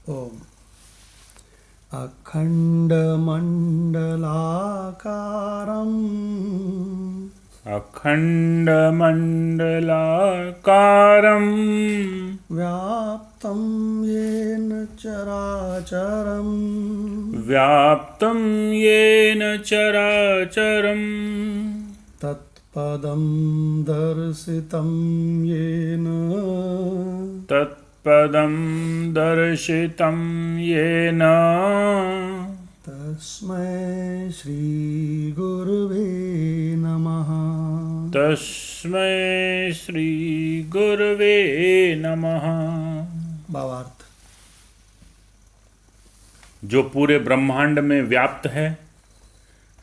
ओम। अखण्डमण्डलाकारम् अखण्डमण्डलाकारं व्याप्तं येन चराचरम् व्याप्तं येन चराचरं तत्पदं दर्शितं येन तत्पदं दर्शितं येन तस्मै श्रीगुरुवे नमः। तस्मै श्रीगुरवे नमः। भावार्थ। जो पूरे ब्रह्मांड में व्याप्त है,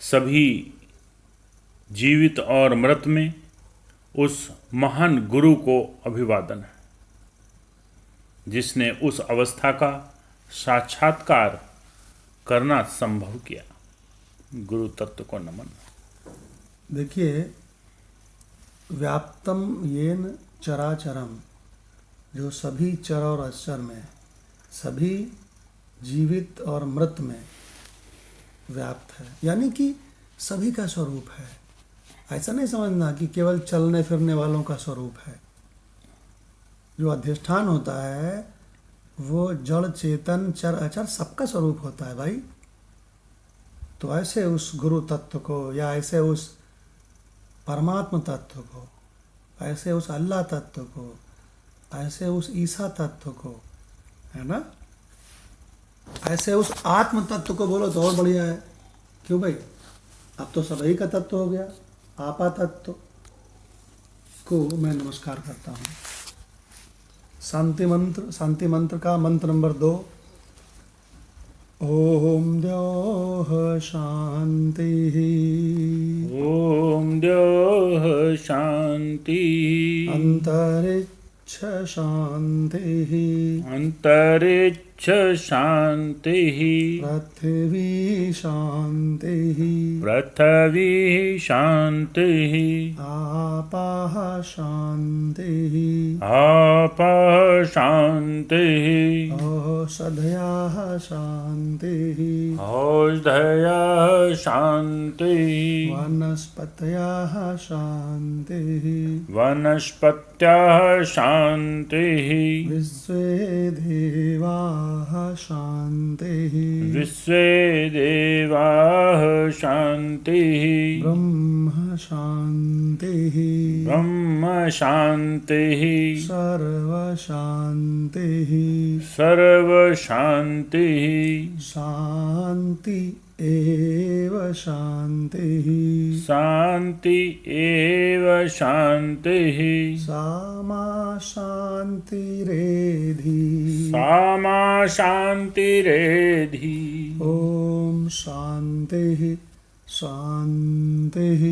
सभी जीवित और मृत में, उस महान गुरु को अभिवादन है, जिसने उस अवस्था का साक्षात्कार करना संभव किया। गुरु तत्व को नमन। देखिए, व्याप्तम येन चराचरम, जो सभी चर और अचर में, सभी जीवित और मृत में व्याप्त है, यानी कि सभी का स्वरूप है। ऐसा नहीं समझना कि केवल चलने फिरने वालों का स्वरूप है। जो अधिष्ठान होता है वो जड़ चेतन चर अचर सबका स्वरूप होता है भाई। तो ऐसे उस गुरु तत्व को, या ऐसे उस परमात्म तत्व को, ऐसे उस अल्लाह तत्व को, ऐसे उस ईसा तत्व को, है ना, ऐसे उस आत्म तत्व को बोलो तो और बढ़िया है। क्यों भाई? अब तो सभी का तत्व हो गया। आपा तत्व को मैं नमस्कार करता हूँ। शांति मंत्र का मंत्र नंबर 2। ओम द्योः शांतिः। ओम द्योः शांतिः। अंतरिक्ष शांतिः। अंतरिक्ष शांतिः। पृथ्वी शांतिः। पृथ्वी शांतिः। आपाः शांतिः। आपः शांतिः। औषधयः शांतिः। औषधयः शांतिः। वनस्पतयः शांतिः। वनस्पत्याः शांतिः। विश्वे देवाः शांतिः। विश्वे देवाः शांतिः। ब्रह्म शांतिः। ब्रह्म शांतिः। सर्व शांतिः। सर्व शांतिः। शांति एव शांतिः। शांति एव शांतिः। सामा शांतिरेधि। सामा शांतिरेधि। ओम शांतिः शांतिः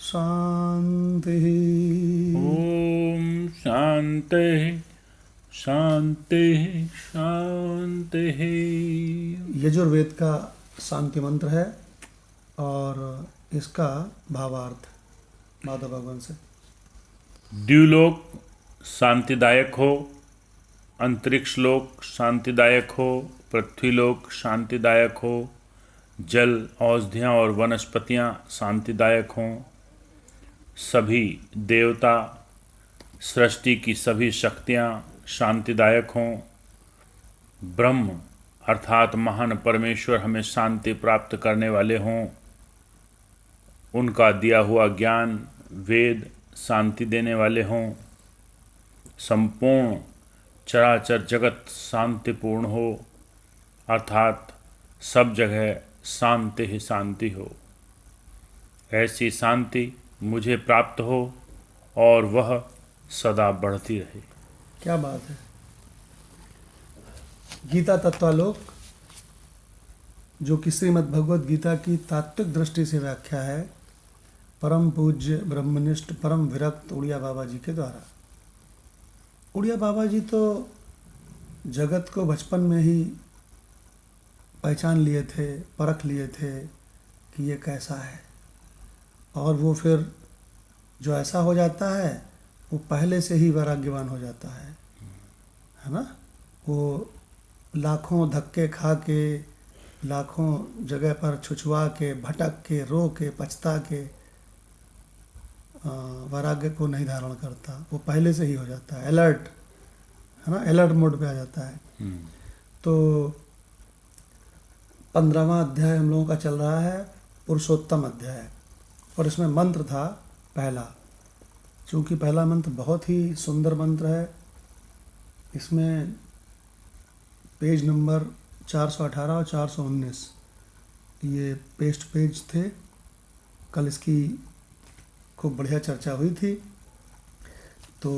शांतिः। ओम शांतिः शांतिः शांतिः। यजुर्वेद का शांति मंत्र है और इसका भावार्थ माधव भगवान से। द्युलोक शांतिदायक हो, अंतरिक्ष लोक शांतिदायक हो, पृथ्वीलोक शांतिदायक हो, जल, औषधियाँ और वनस्पतियाँ शांतिदायक हों, सभी देवता, सृष्टि की सभी शक्तियाँ शांतिदायक हों, ब्रह्म अर्थात महान परमेश्वर हमें शांति प्राप्त करने वाले हों, उनका दिया हुआ ज्ञान वेद शांति देने वाले हों, संपूर्ण चराचर जगत शांतिपूर्ण हो, अर्थात सब जगह शांति ही शांति हो। ऐसी शांति मुझे प्राप्त हो और वह सदा बढ़ती रहे। क्या बात है। गीता तत्वालोक, जो कि श्रीमद् भगवद गीता की तात्विक दृष्टि से व्याख्या है परम पूज्य ब्रह्मनिष्ठ परम विरक्त उड़िया बाबा जी के द्वारा। उड़िया बाबा जी तो जगत को बचपन में ही पहचान लिए थे, परख लिए थे कि ये कैसा है, और वो फिर जो ऐसा हो जाता है वो पहले से ही वैराग्यवान हो जाता है ना। वो लाखों धक्के खा के, लाखों जगह पर छुछुआ के, भटक के, रो के, पछता के वैराग्य को नहीं धारण करता। वो पहले से ही हो जाता है अलर्ट, है ना, अलर्ट मोड पे आ जाता है। तो 15वां अध्याय हम लोगों का चल रहा है, पुरुषोत्तम अध्याय, और इसमें मंत्र था पहला। चूँकि पहला मंत्र बहुत ही सुंदर मंत्र है, इसमें पेज नंबर 418 और 419 ये पेस्ट पेज थे। कल इसकी खूब बढ़िया चर्चा हुई थी। तो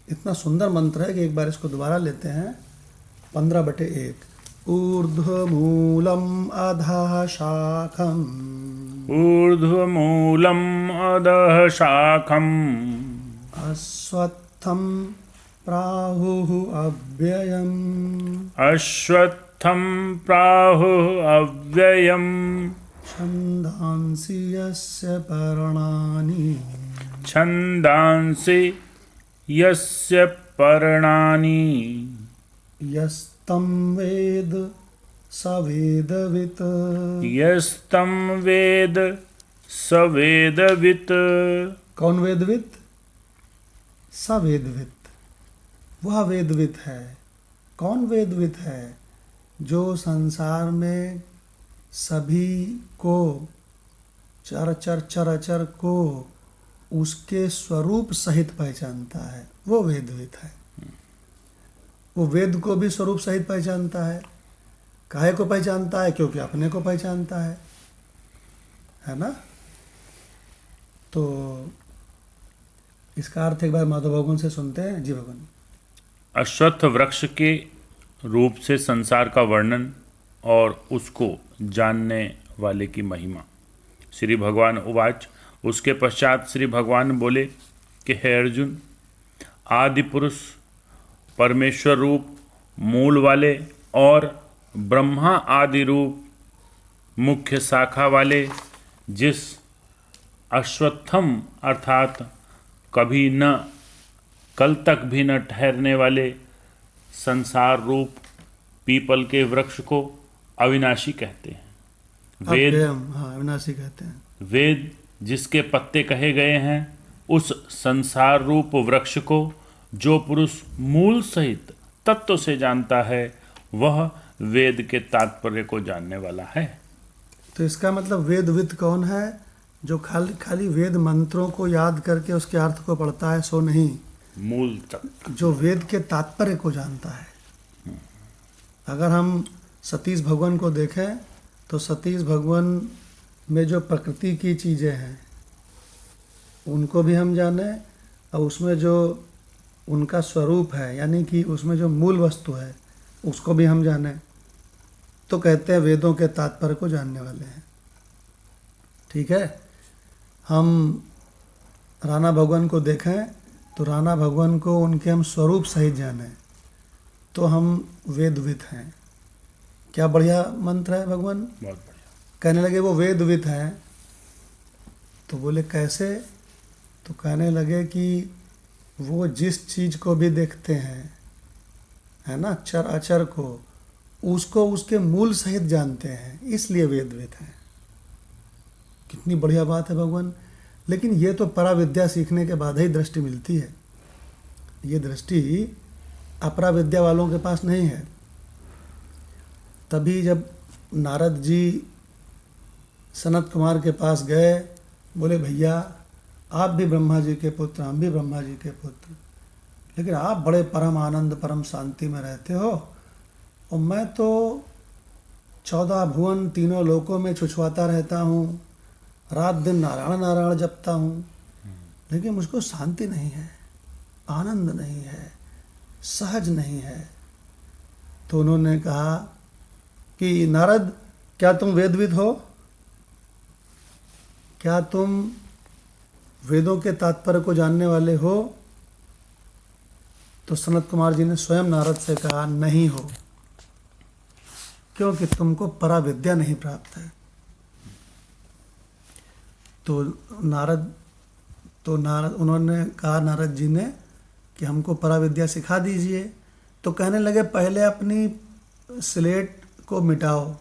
इतना सुंदर मंत्र है कि एक बार इसको दोबारा लेते हैं। 15/1 ऊर्ध्वमूलम अधः शाखम, ऊर्ध्वमूलम् अधः शाखम्, अश्वत्थं प्राहुः अव्ययम्, अश्वत्थं प्राहुः अव्ययम्, छन्दांसि यस्य पर्णानि, छन्दांसि यस्य पर्णानि, यस्तं वेद स वेदवित्, यस्तं वेद स वेदवित्। कौन वेदवित्? स वेदवित्, वह वेदवित् है। कौन वेदवित् है? जो संसार में सभी को, चराचर चराचर को उसके स्वरूप सहित पहचानता है, वो वेदवित् है। वो वेद को भी स्वरूप सहित पहचानता है। काहे को पहचानता है? क्योंकि अपने को पहचानता है ना। तो इसका अर्थ एक बार माधव भगवान से सुनते हैं। जी भगवान। अश्वत्थ वृक्ष के रूप से संसार का वर्णन और उसको जानने वाले की महिमा। श्री भगवान उवाच। उसके पश्चात श्री भगवान बोले कि हे अर्जुन, आदि पुरुष, परमेश्वर रूप, मूल वाले और ब्रह्मा आदि रूप मुख्य शाखा वाले, जिस अश्वत्थम अर्थात कभी न, कल तक भी न ठहरने वाले संसार रूप पीपल के वृक्ष को अविनाशी कहते हैं। वेद, हाँ, अविनाशी कहते हैं। वेद जिसके पत्ते कहे गए हैं, उस संसार रूप वृक्ष को जो पुरुष मूल सहित तत्व से जानता है, वह वेद के तात्पर्य को जानने वाला है। तो इसका मतलब वेदवित् कौन है? जो खाली वेद मंत्रों को याद करके उसके अर्थ को पढ़ता है, सो नहीं। मूल तक जो वेद के तात्पर्य को जानता है। अगर हम सतीश भगवान को देखें तो सतीश भगवान में जो प्रकृति की चीज़ें हैं उनको भी हम जाने, और उसमें जो उनका स्वरूप है, यानी कि उसमें जो मूल वस्तु है, उसको भी हम जाने, तो कहते हैं वेदों के तात्पर्य को जानने वाले हैं। ठीक है। हम राणा भगवान को देखें तो राणा भगवान को उनके हम स्वरूप सहित जाने, तो हम वेदवित् हैं। क्या बढ़िया मंत्र है भगवान। बहुत बढ़िया। कहने लगे वो वेदवित् हैं, तो बोले कैसे? तो कहने लगे कि वो जिस चीज़ को भी देखते हैं, है ना, चर अचर को, उसको उसके मूल सहित जानते हैं, इसलिए वेदवित् हैं। कितनी बढ़िया बात है भगवान। लेकिन ये तो पराविद्या सीखने के बाद ही दृष्टि मिलती है। ये दृष्टि अपराविद्या वालों के पास नहीं है। तभी जब नारद जी सनत कुमार के पास गए, बोले भैया आप भी ब्रह्मा जी के पुत्र, हम भी ब्रह्मा जी के पुत्र, लेकिन आप बड़े परम आनंद परम शांति में रहते हो, और मैं तो 14 भुवन तीनों लोकों में छुछुआता रहता हूँ, रात दिन नारायण नारायण जपता हूँ, लेकिन मुझको शांति नहीं है, आनंद नहीं है, सहज नहीं है। तो उन्होंने कहा कि नारद, क्या तुम वेदविद हो? क्या तुम वेदों के तात्पर्य को जानने वाले हो? तो सनत कुमार जी ने स्वयं नारद से कहा, नहीं हो, क्योंकि तुमको पराविद्या नहीं प्राप्त है। तो नारद उन्होंने कहा नारद जी ने कि हमको पराविद्या सिखा दीजिए। तो कहने लगे पहले अपनी स्लेट को मिटाओ।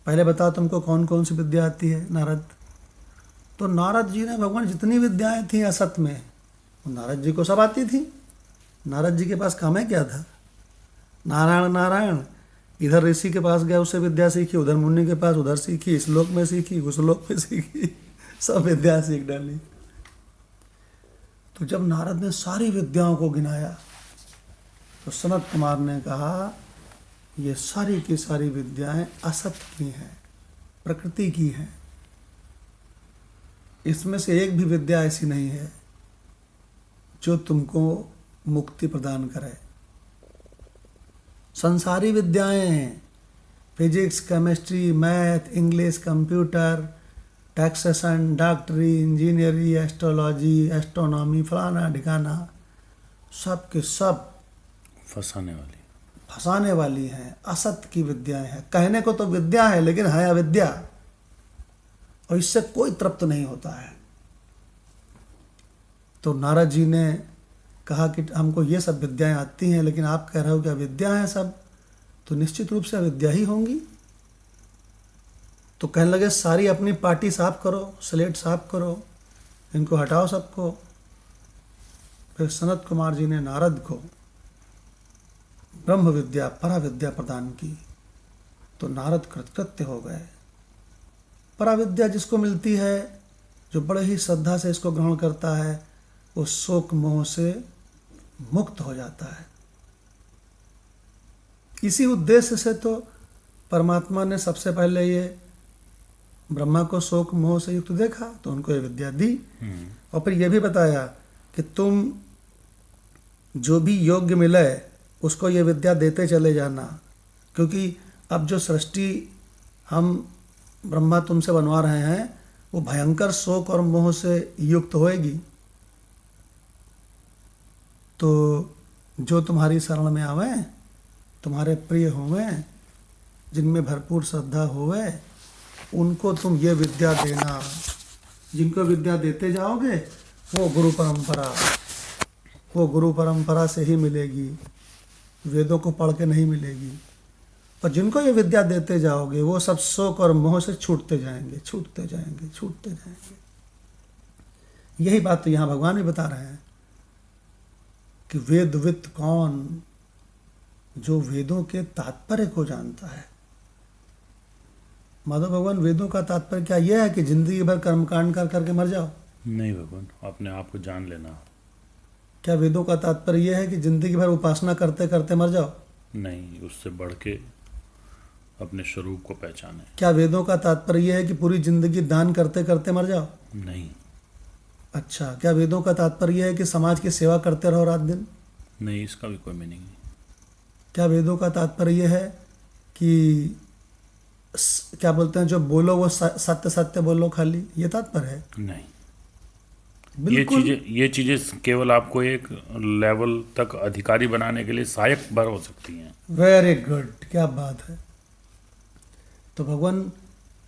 पहले बताओ तुमको कौन कौन सी विद्या आती है नारद। तो नारद जी ने भगवान जितनी विद्याएं थी असत में, वो नारद जी को सब आती थी। नारद जी के पास काम है क्या था? नारायण नारायण, इधर ऋषि के पास गया, उससे विद्या सीखी, उधर मुनि के पास, उधर सीखी, इस लोक में सीखी, उस लोक में सीखी, सब विद्या सीख डाली। तो जब नारद ने सारी विद्याओं को गिनाया तो सनत कुमार ने कहा ये सारी की सारी विद्याएं असत की हैं, प्रकृति की हैं। इसमें से एक भी विद्या ऐसी नहीं है जो तुमको मुक्ति प्रदान करे। संसारी विद्याएं हैं, physics, chemistry, math, English, computer, taxation, डॉक्टरी, इंजीनियरिंग, एस्ट्रोलॉजी, एस्ट्रोनॉमी, फलाना ढिकाना, सब के सब फंसाने वाली हैं, असत की विद्याएं हैं। कहने को तो विद्या है लेकिन है अविद्या, और इससे कोई तृप्त नहीं होता है। तो नारद जी ने कहा कि हमको ये सब विद्याएं आती हैं, लेकिन आप कह रहे हो कि अविद्या है सब, तो निश्चित रूप से अविद्या ही होंगी। तो कहने लगे सारी अपनी पार्टी साफ करो, स्लेट साफ करो, इनको हटाओ सबको। फिर सनत कुमार जी ने नारद को ब्रह्म विद्या, परा विद्या प्रदान की। तो नारद कृतकृत्य हो गए। परा विद्या जिसको मिलती है, जो बड़े ही श्रद्धा से इसको ग्रहण करता है, वो शोक मोह से मुक्त हो जाता है। इसी उद्देश्य से तो परमात्मा ने सबसे पहले ये ब्रह्मा को शोक मोह से युक्त देखा, तो उनको ये विद्या दी, और फिर ये भी बताया कि तुम जो भी योग्य मिले उसको ये विद्या देते चले जाना, क्योंकि अब जो सृष्टि हम ब्रह्मा तुमसे बनवा रहे हैं वो भयंकर शोक और मोह से युक्त होएगी। तो जो तुम्हारी शरण में आवे, तुम्हारे प्रिय होवे, जिनमें भरपूर श्रद्धा होवे, उनको तुम ये विद्या देना। जिनको विद्या देते जाओगे वो गुरु परंपरा से ही मिलेगी, वेदों को पढ़ के नहीं मिलेगी। और जिनको ये विद्या देते जाओगे वो सब शोक और मोह से छूटते जाएंगे। यही बात तो यहाँ भगवान भी बता रहे हैं कि वेदवित कौन, जो वेदों के तात्पर्य को जानता है। माधव भगवान, वेदों का तात्पर्य क्या यह है कि जिंदगी भर कर्मकांड कर करके मर जाओ? नहीं भगवान, अपने आप को जान लेना। क्या वेदों का तात्पर्य यह है कि जिंदगी भर उपासना करते करते मर जाओ? नहीं, उससे बढ़ के अपने स्वरूप को पहचाने। क्या वेदों का तात्पर्य यह है कि पूरी जिंदगी दान करते करते मर जाओ? नहीं। अच्छा, क्या वेदों का तात्पर्य यह है कि समाज की सेवा करते रहो रात दिन? नहीं, इसका भी कोई मीनिंग नहीं। क्या वेदों का तात्पर्य यह है कि क्या बोलते हैं, जो बोलो वो सत्य सत्य बोलो खाली, ये तात्पर्य है? नहीं। बिल्कुल। ये चीजें केवल आपको एक लेवल तक अधिकारी बनाने के लिए सहायक भर हो सकती हैं। वेरी गुड, क्या बात है। तो भगवान,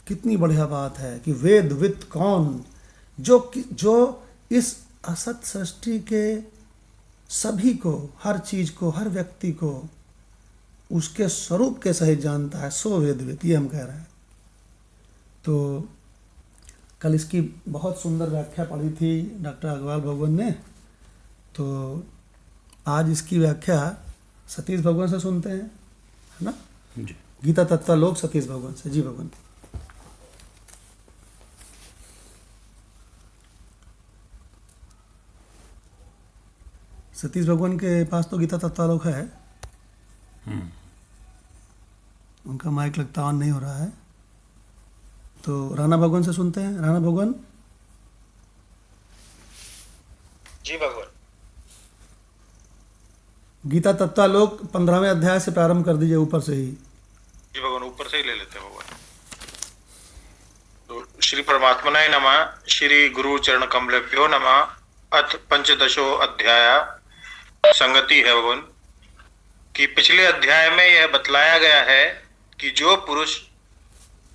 कितनी बढ़िया बात है कि वेदवित कौन, जो इस असत सृष्टि के सभी को, हर चीज को, हर व्यक्ति को उसके स्वरूप के सहित जानता है, सो वेदवित, ये हम कह रहे हैं। तो कल इसकी बहुत सुंदर व्याख्या पढ़ी थी डॉक्टर अग्रवाल भगवान ने, तो आज इसकी व्याख्या सतीश भगवान से सुनते हैं, है ना जी। गीता तत्वालोक सतीश भगवान से। जी भगवान। सतीश भगवान के पास तो गीता तत्वालोक है, उनका माइक लगता ऑन नहीं हो रहा है, तो राणा भगवान से सुनते हैं। राणा भगवान। जी भगवान। गीता तत्वालोक 15वें अध्याय से प्रारंभ कर दीजिए, ऊपर से ही। जी भगवान, ऊपर से ही ले लेते हैं भगवान। तो श्री परमात्मनाय नमः, श्री गुरु चरण कमलेभ्यो नमः। अथ पंचदशो अध्याय संगति है भगवान कि पिछले अध्याय में यह बतलाया गया है कि जो पुरुष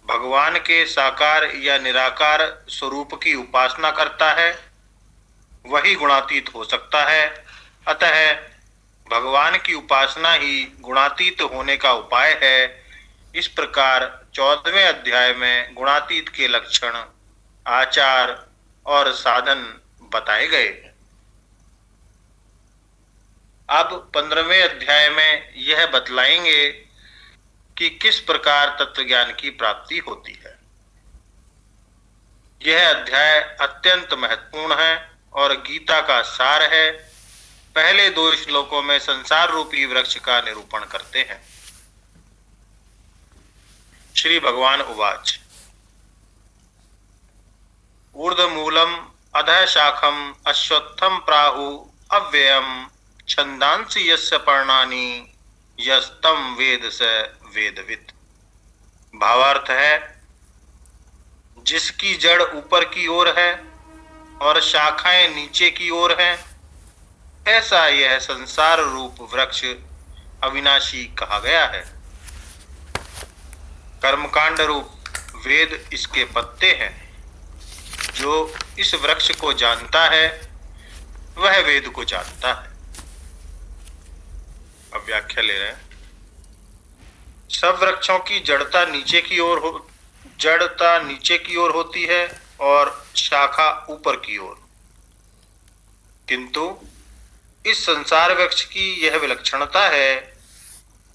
भगवान के साकार या निराकार स्वरूप की उपासना करता है वही गुणातीत हो सकता है। अतः भगवान की उपासना ही गुणातीत होने का उपाय है। इस प्रकार 14वें अध्याय में गुणातीत के लक्षण, आचार और साधन बताए गए। अब 15वें अध्याय में यह बतलाएंगे कि किस प्रकार तत्वज्ञान की प्राप्ति होती है। यह अध्याय अत्यंत महत्वपूर्ण है और गीता का सार है। पहले 2 श्लोकों में संसार रूपी वृक्ष का निरूपण करते हैं। श्री भगवान उवाच, ऊर्ध्वमूलम् अधः शाखम् अश्वत्थं प्राहु अव्ययम् छंदांसि यस्य पर्णानि यस्तम वेद स वेदवित्। भावार्थ है, जिसकी जड़ ऊपर की ओर है और शाखाएं नीचे की ओर हैं, ऐसा यह संसार रूप वृक्ष अविनाशी कहा गया है। कर्मकांड रूप वेद इसके पत्ते हैं। जो इस वृक्ष को जानता है वह वेद को जानता है। अब व्याख्या ले रहे हैं। सब वृक्षों की जड़ता नीचे की ओर होती है और शाखा ऊपर की ओर, किंतु इस संसार वृक्ष की यह विलक्षणता है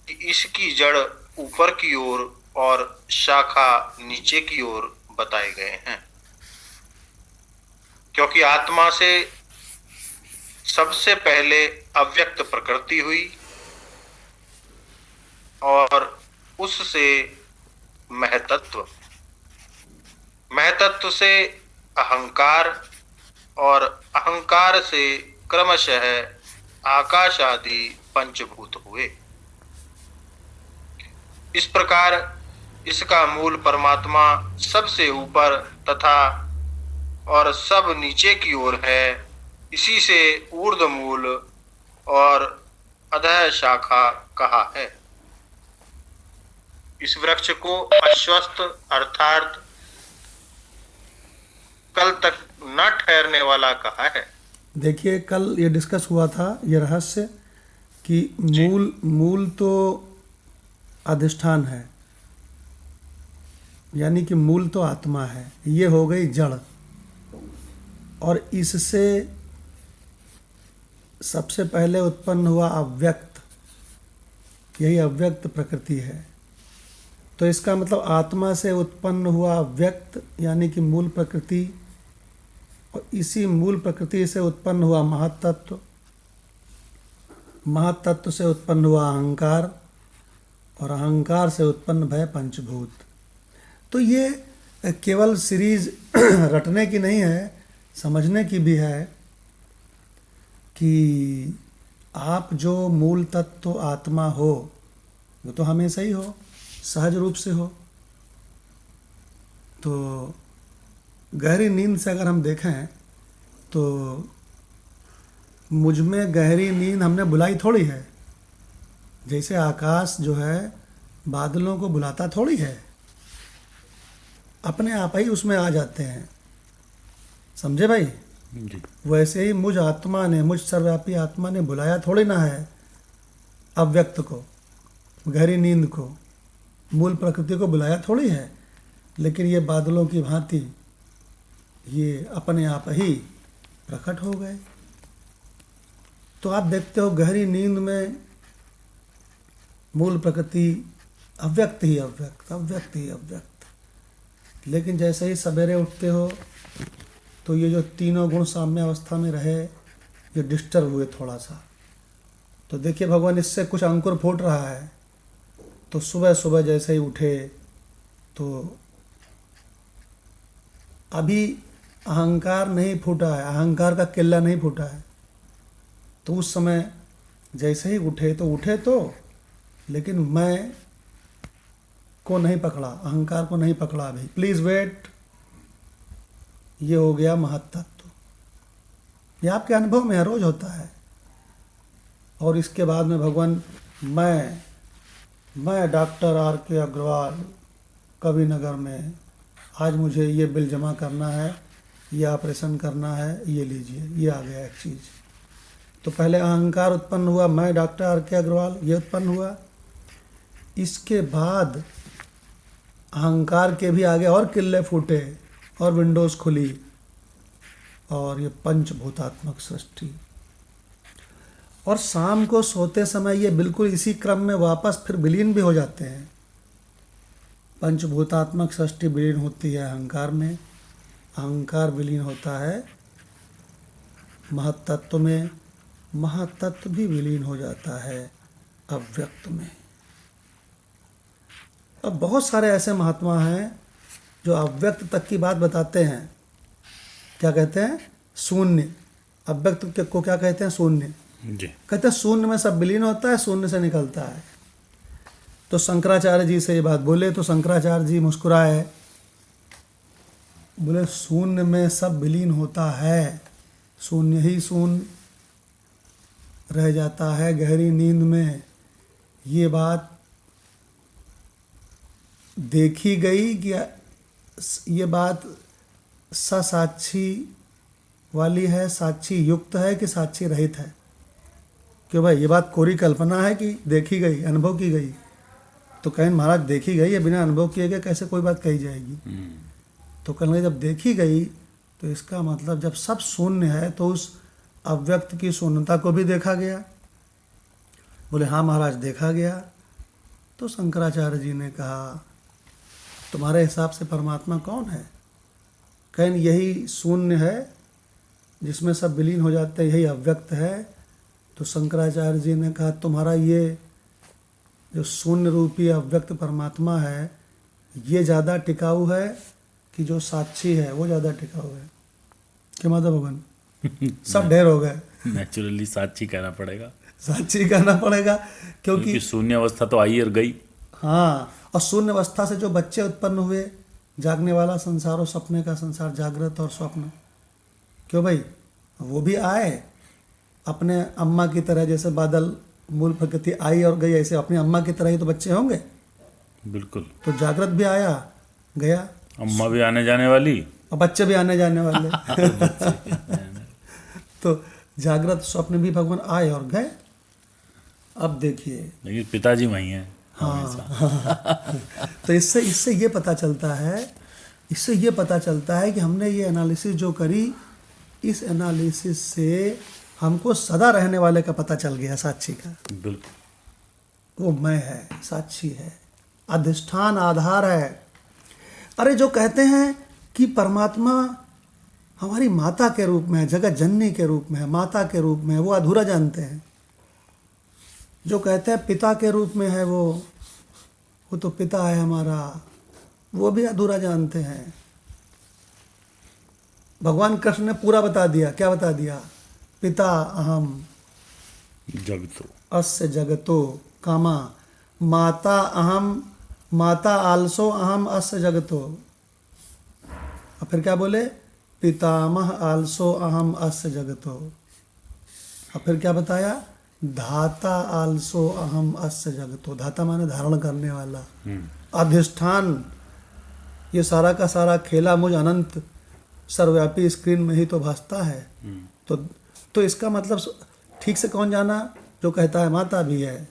कि इसकी जड़ ऊपर की ओर और शाखा नीचे की ओर बताए गए हैं, क्योंकि आत्मा से सबसे पहले अव्यक्त प्रकृति हुई और उससे महतत्व, महतत्व से अहंकार और अहंकार से क्रमशः आकाश आदि पंचभूत हुए। इस प्रकार इसका मूल परमात्मा सबसे ऊपर तथा और सब नीचे की ओर है। इसी से ऊर्ध्व मूल और अधः शाखा कहा है। इस वृक्ष को अश्वत्थ अर्थात कल तक न ठहरने वाला कहा है। देखिए, कल ये डिस्कस हुआ था ये रहस्य कि मूल तो अधिष्ठान है, यानी कि मूल तो आत्मा है, ये हो गई जड़, और इससे सबसे पहले उत्पन्न हुआ अव्यक्त, यही अव्यक्त प्रकृति है। तो इसका मतलब आत्मा से उत्पन्न हुआ अव्यक्त यानी कि मूल प्रकृति, और इसी मूल प्रकृति से उत्पन्न हुआ महत्तत्व, महत्तत्व से उत्पन्न हुआ अहंकार, और अहंकार से उत्पन्न भय पंचभूत। तो ये केवल सीरीज रटने की नहीं है, समझने की भी है कि आप जो मूल तत्व आत्मा हो वो तो हमेशा ही हो, सहज रूप से हो। तो गहरी नींद से अगर हम देखें तो मुझ में गहरी नींद हमने बुलाई थोड़ी है। जैसे आकाश जो है बादलों को बुलाता थोड़ी है, अपने आप ही उसमें आ जाते हैं, समझे भाई जी। वैसे ही मुझ आत्मा ने, मुझ सर्वव्यापी आत्मा ने बुलाया थोड़ी ना है अव्यक्त को, गहरी नींद को, मूल प्रकृति को बुलाया थोड़ी है। लेकिन ये बादलों की भांति ये अपने आप ही प्रकट हो गए। तो आप देखते हो गहरी नींद में मूल प्रकृति अव्यक्त ही अव्यक्त, अव्यक्त ही अव्यक्त। लेकिन जैसे ही सवेरे उठते हो तो ये जो तीनों गुण साम्य अवस्था में रहे ये डिस्टर्ब हुए थोड़ा सा। तो देखिए भगवान इससे कुछ अंकुर फूट रहा है। तो सुबह सुबह जैसे ही उठे तो अभी अहंकार नहीं फूटा है, अहंकार का किल्ला नहीं फूटा है। तो उस समय जैसे ही उठे तो लेकिन मैं को नहीं पकड़ा, अहंकार को नहीं पकड़ा अभी, प्लीज़ वेट। ये हो गया महत्तत्व। ये आपके अनुभव में रोज होता है। और इसके बाद में भगवान मैं डॉक्टर R.K. अग्रवाल कवि नगर में, आज मुझे ये बिल जमा करना है, ये ऑपरेशन करना है, ये लीजिए, ये आ गया एक चीज़। तो पहले अहंकार उत्पन्न हुआ, मैं डॉक्टर आर के अग्रवाल, ये उत्पन्न हुआ। इसके बाद अहंकार के भी आगे और किल्ले फूटे और विंडोज़ खुली, और ये पंचभूतात्मक सृष्टि। और शाम को सोते समय ये बिल्कुल इसी क्रम में वापस फिर विलीन भी हो जाते हैं। पंचभूतात्मक सृष्टि विलीन होती है अहंकार में, अहंकार विलीन होता है महत्तत्व में, महत्तत्व भी विलीन हो जाता है अव्यक्त में। अब बहुत सारे ऐसे महात्मा हैं जो अव्यक्त तक की बात बताते हैं। क्या कहते हैं? शून्य। अव्यक्त को क्या कहते हैं? शून्य। जी। कहते हैं शून्य में सब विलीन होता है, शून्य से निकलता है। तो शंकराचार्य जी से ये बात बोले तो शंकराचार्य जी मुस्कुराए, बोले शून्य में सब विलीन होता है, शून्य ही शून्य रह जाता है गहरी नींद में। ये बात देखी गई कि ये बात साक्षी वाली है, साक्षी युक्त है कि साक्षी रहित है? क्यों भाई, ये बात कोरी कल्पना है कि देखी गई, अनुभव की गई? तो कहें महाराज देखी गई है, बिना अनुभव किए गए कैसे कोई बात कही जाएगी? तो कहने जब देखी गई तो इसका मतलब जब सब शून्य है तो उस अव्यक्त की शून्यता को भी देखा गया। बोले हाँ महाराज देखा गया। तो शंकराचार्य जी ने कहा तुम्हारे हिसाब से परमात्मा कौन है? कहें यही शून्य है जिसमें सब विलीन हो जाते हैं, यही अव्यक्त है। तो शंकराचार्य जी ने कहा तुम्हारा ये जो शून्य रूपी अव्यक्त परमात्मा है ये ज़्यादा टिकाऊ है कि जो साक्षी है वो ज़्यादा टिकाऊ है? क्या माता भगवान? सब ढेर हो गए। नेचुरली साक्षी कहना पड़ेगा, साक्षी कहना पड़ेगा क्योंकि शून्य अवस्था तो आई और गई। हाँ, और शून्य अवस्था से जो बच्चे उत्पन्न हुए, जागने वाला संसार और सपने का संसार, जागृत और स्वप्न, क्यों भाई वो भी आए अपने अम्मा की तरह, जैसे बादल मूल प्रकृति आई और गई, ऐसे अपनी अम्मा की तरह ही तो बच्चे होंगे। बिल्कुल। तो जागृत भी आया गया, अम्मा भी आने जाने वाली और बच्चे भी आने जाने वाले। तो जागृत स्वप्न भी भगवान आए और गए। अब देखिए, लेकिन पिताजी वहीं हैं। हाँ। तो इससे ये पता चलता है, इससे ये पता चलता है कि हमने ये एनालिसिस जो करी, इस एनालिसिस से हमको सदा रहने वाले का पता चल गया, साक्षी का। बिल्कुल। वो मैं है, साक्षी है, अधिष्ठान आधार है। अरे जो कहते हैं कि परमात्मा हमारी माता के रूप में है, जगत जननी के रूप में है, माता के रूप में है, वो अधूरा जानते हैं। जो कहते हैं पिता के रूप में है, वो तो पिता है हमारा, वो भी अधूरा जानते हैं। भगवान कृष्ण ने पूरा बता दिया। क्या बता दिया? पिता अहम जगतो अस्य जगतो कामा, माता अहम, माता आल्सो अहम अस्य जगतो। और फिर क्या बोले? पितामह आल्सो अहम अस्य जगतो। और फिर क्या बताया? धाता आल्सो अहम अस्य जगतो। धाता माने धारण करने वाला, अधिष्ठान। ये सारा का सारा खेला मुझ अनंत सर्वव्यापी स्क्रीन में ही तो भासता है। तो इसका मतलब ठीक से कौन जाना? जो कहता है माता भी है,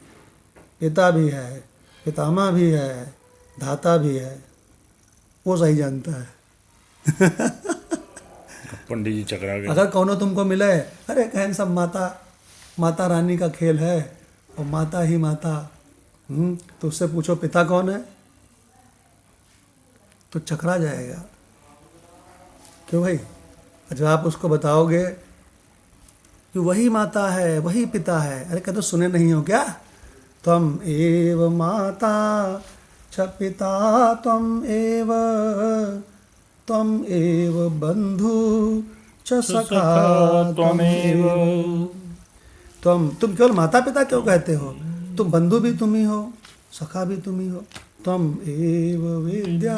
पिता भी है, पितामह भी है, धाता भी है, वो सही जानता है। पंडित जी चकरा गए। अगर कौनो तुमको मिले, अरे कहन सब माता रानी का खेल है और माता ही माता, तो उससे पूछो पिता कौन है, तो चकरा जाएगा। क्यों भाई? जब आप उसको बताओगे कि वही माता है, वही पिता है, अरे कहते सुने नहीं हो क्या? त्वम एव माता च पिता त्वम एव बंधु च सखा त्वमेव। तुम केवल माता पिता क्यों कहते हो? तुम बंधु भी तुम ही हो, सखा भी तुम ही हो। त्वम एव विद्या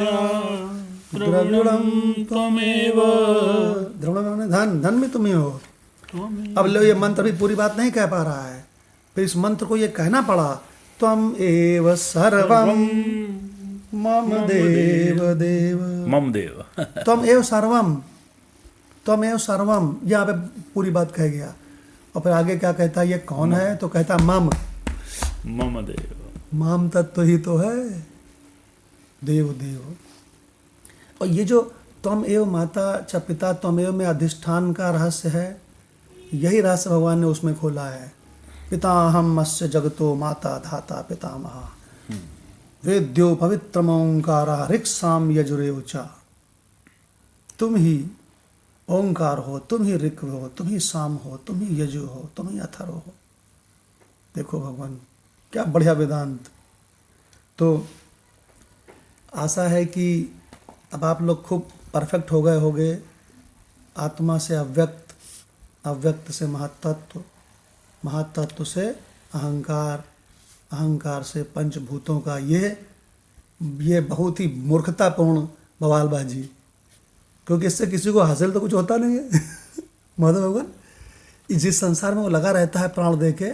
द्रविणम त्वमेव। द्रविणम धन भी तुम ही हो। अब लो, ये मंत्र भी पूरी बात नहीं कह पा रहा है, फिर इस मंत्र को ये कहना पड़ा, त्वम एव सर्वम मम देव देव। मम देव। त्वम एव सर्वम, त्वम एव सर्वम, यहाँ पे पूरी बात कह गया। और फिर आगे क्या कहता है, ये कौन है? तो कहता है मम मम देव। माम तत्व ही तो है देव देव। और ये जो त्वम एव माता च पिता त्वमेव में अधिष्ठान का रहस्य है, यही रहस्य भगवान ने उसमें खोला है। पिता हम मत्स्य जगतो माता धाता पितामहा वेद्यो पवित्रमोंकारा ऋक्साम यजुरेव च। तुम ही ओंकार हो, तुम ही ऋक हो, तुम ही साम हो, तुम ही यजु हो, तुम ही अथर हो। देखो भगवान क्या बढ़िया वेदांत। तो आशा है कि अब आप लोग खूब परफेक्ट हो गए होंगे। आत्मा से अव्यक्त, अव्यक्त से महत्तत्व, महत्तत्व से अहंकार, अहंकार से पंचभूतों का ये बहुत ही मूर्खतापूर्ण बवालबाजी, क्योंकि इससे किसी को हासिल तो कुछ होता नहीं है। माधव भगवान जिस संसार में वो लगा रहता है प्राण दे के,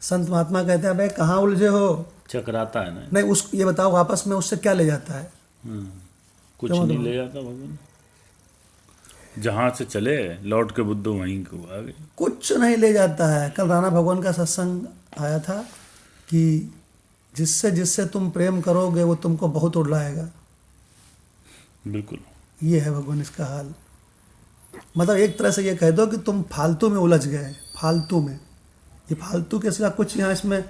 संत महात्मा कहते हैं भाई कहाँ उलझे हो, चकराता है ना। नहीं उस ये बताओ वापस में उससे क्या ले जाता है? कुछ नहीं ले जाता भगवान, जहाँ से चले लौट के बुद्धू वहीं को आ गए। कुछ नहीं ले जाता है। कल राणा भगवान का सत्संग आया था कि जिससे जिससे तुम प्रेम करोगे वो तुमको बहुत उड़ाएगा। बिल्कुल ये है भगवान इसका हाल। मतलब एक तरह से ये कह दो कि तुम फालतू में उलझ गए, फालतू में। ये फालतू के सिवा कुछ यहाँ इसमें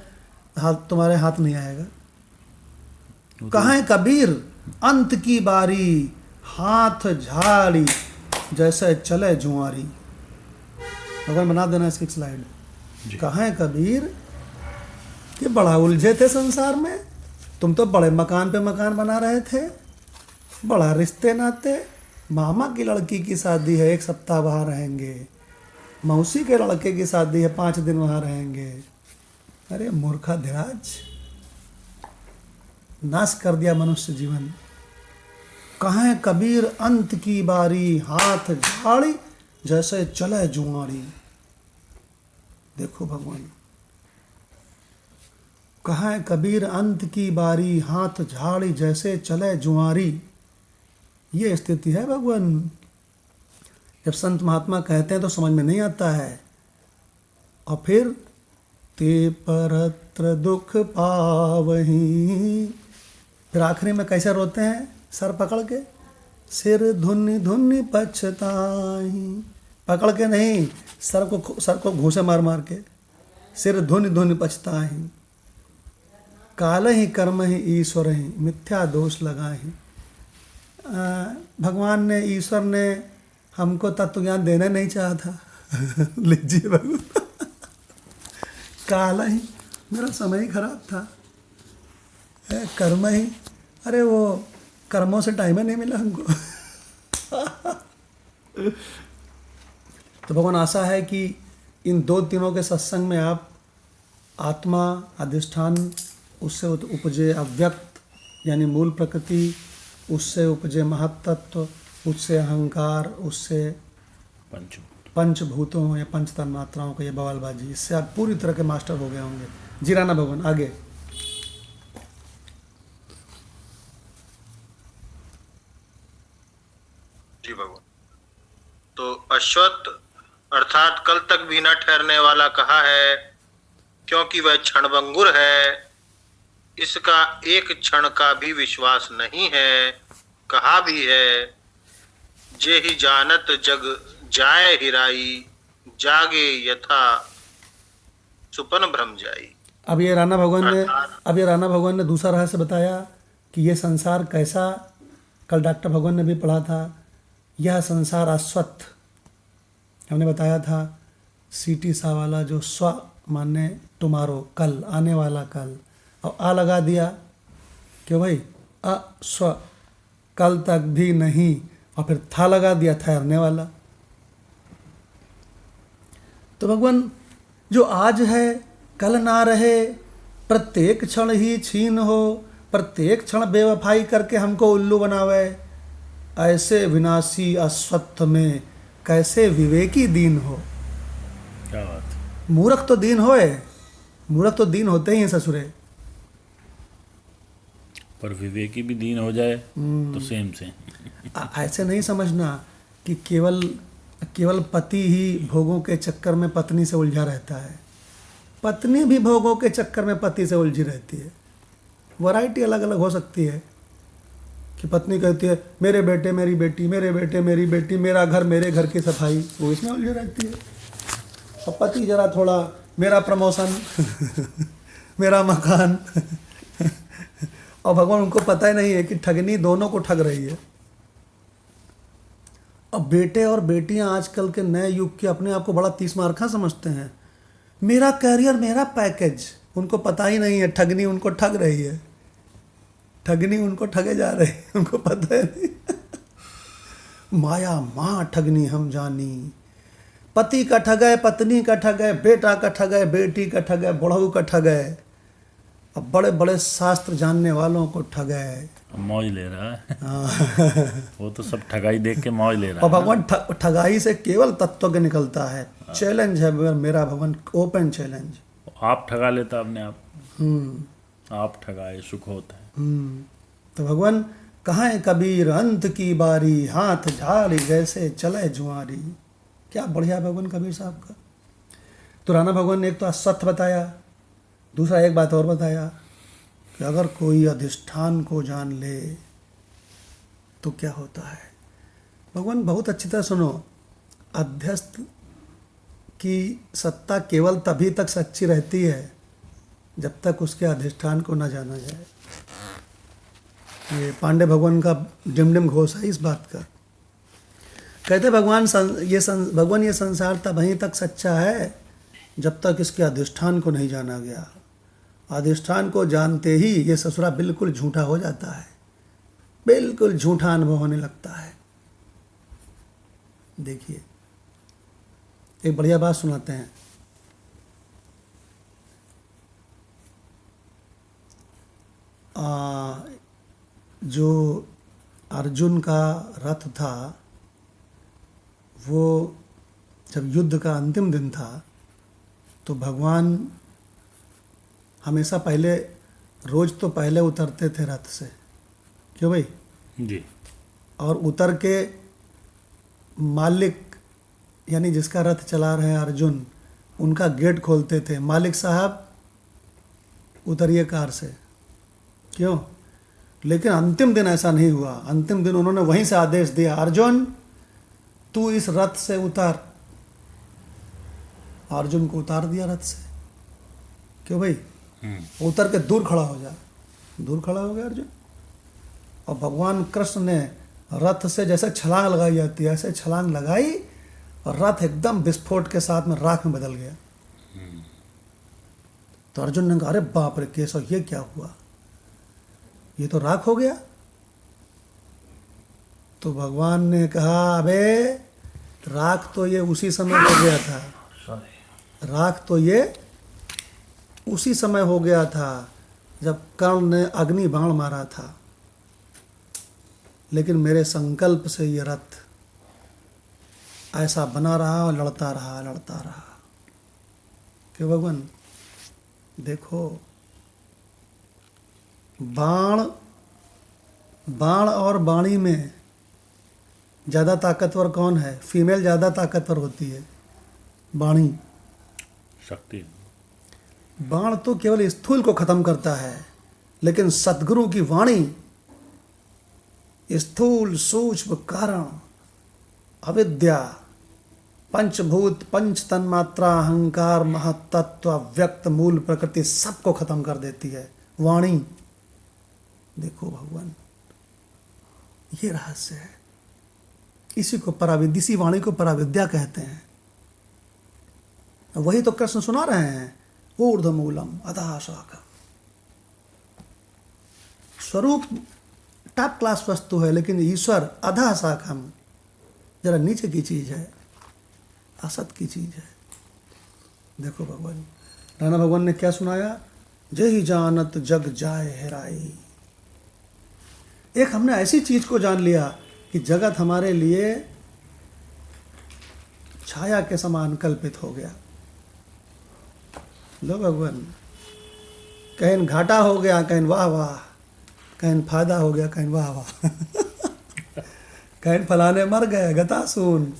हाथ तुम्हारे हाथ नहीं आएगा। कहाँ है कबीर अंत की बारी हाथ झाड़ी जैसे चले जुआरी। भगवान बना देना इसकी स्लाइड। कहाँ है कबीर कि बड़ा उलझे थे संसार में, तुम तो बड़े मकान पे मकान बना रहे थे, बड़ा रिश्ते नाते। मामा की लड़की की शादी है 1 सप्ताह वहाँ रहेंगे, मौसी के लड़के की शादी है 5 दिन वहाँ रहेंगे। अरे मूर्खा धीराज, नाश कर दिया मनुष्य जीवन। कहाँ है कबीर अंत की बारी हाथ झाड़ी जैसे चले जुआरी। देखो भगवान, कहाँ है कबीर अंत की बारी हाथ झाड़ी जैसे चले जुआरी। ये स्थिति है भगवान। जब संत महात्मा कहते हैं तो समझ में नहीं आता है। और फिर ते परत्र दुख पावही, फिर आखिरी में कैसे रोते हैं? सर पकड़ के, सिर धुन्नी धुन्नी पछताही। पकड़ के नहीं, सर को घूंसे मार मार के, सिर धुन्नी धुन्नी पछताही। काल ही कर्म ही ईश्वर ही मिथ्या दोष लगाही। भगवान ने, ईश्वर ने हमको तत्व ज्ञान देना नहीं चाहा था। लीजिए भगवान, काल ही, मेरा समय ही खराब था। कर्म ही, अरे वो कर्मों से टाइम ही नहीं मिला हमको। तो भगवान आशा है कि इन 2 दिनों के सत्संग में आप आत्मा अधिष्ठान, उससे उपजे अव्यक्त यानी मूल प्रकृति, उससे उपजे महत्तत्व, उससे अहंकार, उससे पंचभूतों या पंच तन्मात्राओं का ये बवालबाजी, इससे आप पूरी तरह के मास्टर हो गए होंगे। जी राणा भगवान आगे। जी भगवान। तो अश्वत्थ अर्थात कल तक भी न ठहरने वाला कहा है, क्योंकि वह क्षणभंगुर है, इसका एक क्षण का भी विश्वास नहीं है। कहा भी है, जे ही जानत जग जाए हिराई, जागे यथा सुपन भ्रम जाई। अब ये राणा भगवान ने दूसरा रहस्य बताया कि ये संसार कैसा, कल डॉक्टर भगवान ने भी पढ़ा था। यह संसार अश्वत्थ, हमने बताया था सीटी सा वाला, जो स्व माने टुमारो, कल, आने वाला कल, और आ लगा दिया कि भाई अस्व, कल तक भी नहीं, और फिर था लगा दिया, ठहरने वाला। तो भगवान जो आज है कल ना रहे, प्रत्येक क्षण ही छीन हो, प्रत्येक क्षण बेवफाई करके हमको उल्लू बनावे, ऐसे विनाशी अश्वत्थ में कैसे विवेकी दीन हो। क्या बात। मूर्ख तो दीन होए, मूर्ख तो दीन होते ही हैं ससुरे, पर विवेकी भी दीन हो जाए तो सेम से। ऐसे नहीं समझना कि केवल केवल पति ही भोगों के चक्कर में पत्नी से उलझा रहता है, पत्नी भी भोगों के चक्कर में पति से उलझी रहती है। वैरायटी अलग अलग हो सकती है कि पत्नी कहती है मेरे बेटे मेरी बेटी, मेरे बेटे मेरी बेटी, मेरा घर मेरे घर की सफाई, वो इसमें उलझी रहती है। और पति जरा थोड़ा मेरा प्रमोशन मेरा मकान और भगवान उनको पता ही नहीं है कि ठगनी दोनों को ठग रही है। अब बेटे और बेटियां आजकल के नए युग के अपने आप को बड़ा तीस मार्खा समझते हैं, मेरा करियर मेरा पैकेज। उनको पता ही नहीं है ठगनी उनको ठग रही है, ठगनी उनको ठगे जा रहे हैं, उनको पता है नहीं। माया माँ ठगनी हम जानी, पति का ठगे, पत्नी का ठगे, बेटा का ठगे, बेटी का ठगे, बुढ़ऊ का ठगे, अब बड़े बड़े शास्त्र जानने वालों को ठगे। मौज ले रहा है। हाँ। वो तो सब ठगाई देख के मौज ले रहा और है। भगवान ठगाई से केवल तत्व के निकलता है। चैलेंज है मेरा भगवान, ओपन चैलेंज। आप ठगा लेता अपने आप, आप ठगाए सुख होता है। तो भगवान कहाँ है कबीर अंत की बारी, हाथ झाड़ी जैसे चले जुआरी। क्या बढ़िया भगवान कबीर साहब का। तो राणा भगवान ने एक तो असत्य बताया, दूसरा एक बात और बताया कि अगर कोई अधिष्ठान को जान ले तो क्या होता है। भगवान बहुत अच्छी तरह सुनो, अध्यस्त की सत्ता केवल तभी तक सच्ची रहती है जब तक उसके अधिष्ठान को न जाना जाए। ये पांडे भगवान का डिमडिम घोष है इस बात का। कहते भगवान ये संसार तभी तक सच्चा है जब तक इसके अधिष्ठान को नहीं जाना गया। अधिष्ठान को जानते ही ये ससुरा बिल्कुल झूठा हो जाता है, बिल्कुल झूठा अनुभव होने लगता है। देखिए एक बढ़िया बात सुनाते हैं। जो अर्जुन का रथ था, वो जब युद्ध का अंतिम दिन था तो भगवान हमेशा पहले, रोज तो पहले उतरते थे रथ से, क्यों भाई जी। और उतर के मालिक यानी जिसका रथ चला रहे हैं अर्जुन, उनका गेट खोलते थे, मालिक साहब उतरिए कार से, क्यों। लेकिन अंतिम दिन ऐसा नहीं हुआ। अंतिम दिन उन्होंने वहीं से आदेश दिया, अर्जुन तू इस रथ से उतर। अर्जुन को उतार दिया रथ से, क्यों भाई, उतर के दूर खड़ा हो जा। दूर खड़ा हो गया अर्जुन, और भगवान कृष्ण ने रथ से जैसे छलांग लगाई जाती है ऐसे छलांग लगाई और रथ एकदम विस्फोट के साथ में राख में बदल गया। तो अर्जुन ने कहा अरे बाप रे केशव, ये क्या हुआ, ये तो राख हो गया। तो भगवान ने कहा अबे राख तो ये उसी समय हो गया था, राख तो ये उसी समय हो गया था जब कर्ण ने अग्नि बाण मारा था, लेकिन मेरे संकल्प से ये रथ ऐसा बना रहा और लड़ता रहा लड़ता रहा। कि भगवान देखो, बाण और बाणी में ज़्यादा ताकतवर कौन है। फीमेल ज़्यादा ताकतवर होती है, बाणी शक्ति। बाण तो केवल स्थूल को खत्म करता है, लेकिन सद्गुरु की वाणी स्थूल सूक्ष्म कारण अविद्या पंचभूत पंच तन्मात्रा अहंकार महत्त्व व्यक्त मूल प्रकृति सबको खत्म कर देती है वाणी। देखो भगवान, ये रहस्य है। इसी को पराविद्या, इसी वाणी को पराविद्या कहते हैं। वही तो कृष्ण सुना रहे हैं, ऊर्ध्वमूलम अधः शाखा। स्वरूप टॉप क्लास वस्तु है, लेकिन ईश्वर अधः शाखा, जरा नीचे की चीज है, असत की चीज है। देखो भगवान, राणा भगवान ने क्या सुनाया, जय जानत जग जाए हेराई। एक हमने ऐसी चीज को जान लिया कि जगत हमारे लिए छाया के समान कल्पित हो गया। लो भगवान, कहीं घाटा हो गया कहीं वाह वाह, कहीं फायदा हो गया कहीं वाह वाह कहीं फलाने मर गए गता सुन,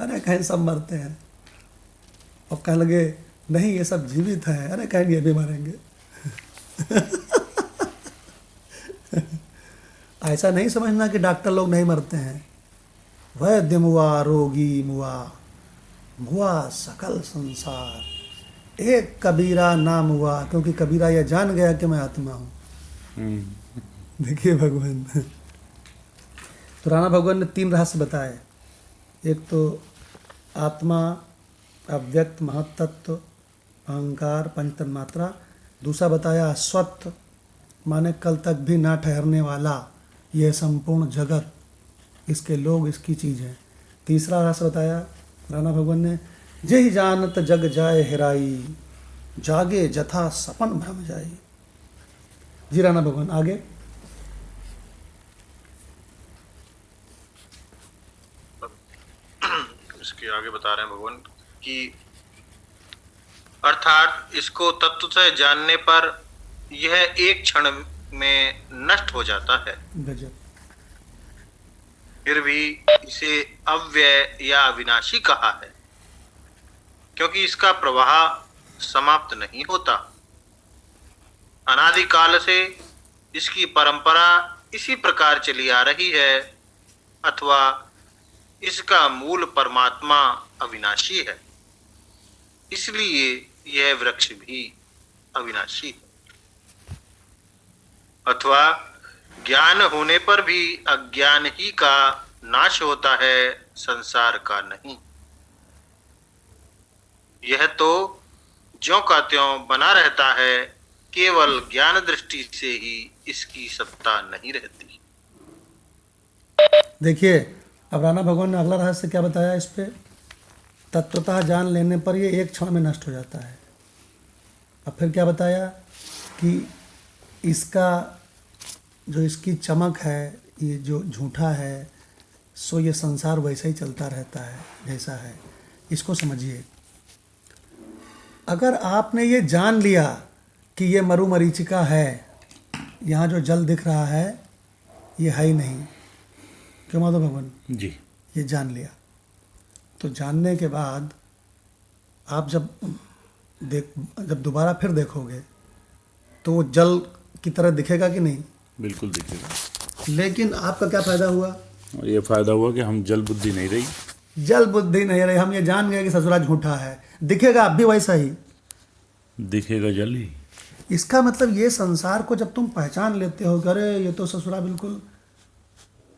अरे कहीं सब मरते हैं, और कहने लगे नहीं ये सब जीवित है, अरे कहेंगे ये भी मरेंगे। ऐसा नहीं समझना कि डॉक्टर लोग नहीं मरते हैं। वैद्य मुआ रोगी मुआ, मुआ सकल संसार, एक कबीरा नाम हुआ, क्योंकि कबीरा यह जान गया कि मैं आत्मा हूँ। देखिए भगवान, तो राणा भगवान ने 3 रहस्य बताए। एक तो आत्मा, अव्यक्त महत्तत्व, अहंकार, पंच तन्मात्रा। दूसरा बताया अस्वत्थ, माने कल तक भी ना ठहरने वाला, यह संपूर्ण जगत, इसके लोग, इसकी चीज़ें। तीसरा रहस्य बताया राणा भगवान ने, जे ही जानत जग जाए हेराई, जागे जथा सपन भ्रम जाई। जी राणा भगवान आगे। इसके आगे बता रहे हैं भगवान कि अर्थात इसको तत्व से जानने पर यह एक क्षण में नष्ट हो जाता है, गजब। फिर भी इसे अव्यय या अविनाशी कहा है, क्योंकि इसका प्रवाह समाप्त नहीं होता। अनादिकाल से इसकी परंपरा इसी प्रकार चली आ रही है, अथवा इसका मूल परमात्मा अविनाशी है, इसलिए यह वृक्ष भी अविनाशी है। अथवा ज्ञान होने पर भी अज्ञान ही का नाश होता है, संसार का नहीं। यह तो ज्यों का त्यों बना रहता है, केवल ज्ञान दृष्टि से ही इसकी सत्ता नहीं रहती। देखिए अब राणा भगवान ने अगला रहस्य क्या बताया इस पे। तत्वतः जान लेने पर ये एक क्षण में नष्ट हो जाता है। अब फिर क्या बताया कि इसका जो इसकी चमक है, ये जो झूठा है, सो ये संसार वैसे ही चलता रहता है जैसा है। इसको समझिए, अगर आपने ये जान लिया कि ये मरुमरीचिका है, यहाँ जो जल दिख रहा है ये है ही नहीं, क्यों माधव भगवान जी, ये जान लिया, तो जानने के बाद आप जब दोबारा फिर देखोगे तो वो जल की तरह दिखेगा कि नहीं? बिल्कुल दिखेगा। लेकिन आपका क्या फ़ायदा हुआ? ये फ़ायदा हुआ कि हम जल बुद्धि नहीं रही, जल बुद्धि नहीं रही, हम ये जान गए कि ससुरा झूठा है। दिखेगा अब भी वैसा ही, दिखेगा जल ही। इसका मतलब ये संसार को जब तुम पहचान लेते हो, अरे ये तो ससुरा बिल्कुल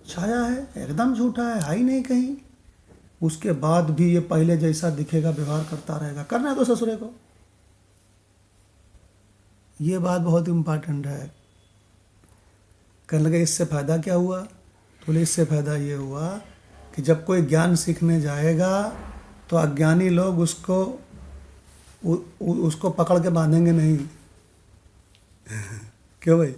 छाया है, एकदम झूठा है ही नहीं कहीं, उसके बाद भी ये पहले जैसा दिखेगा, व्यवहार करता रहेगा, करना है तो ससुरे को। ये बात बहुत इम्पॉर्टेंट है। कहने लगे इससे फ़ायदा क्या हुआ? तो बोले इससे फ़ायदा ये हुआ कि जब कोई ज्ञान सीखने जाएगा तो अज्ञानी लोग उसको पकड़ के बांधेंगे नहीं। क्यों भाई?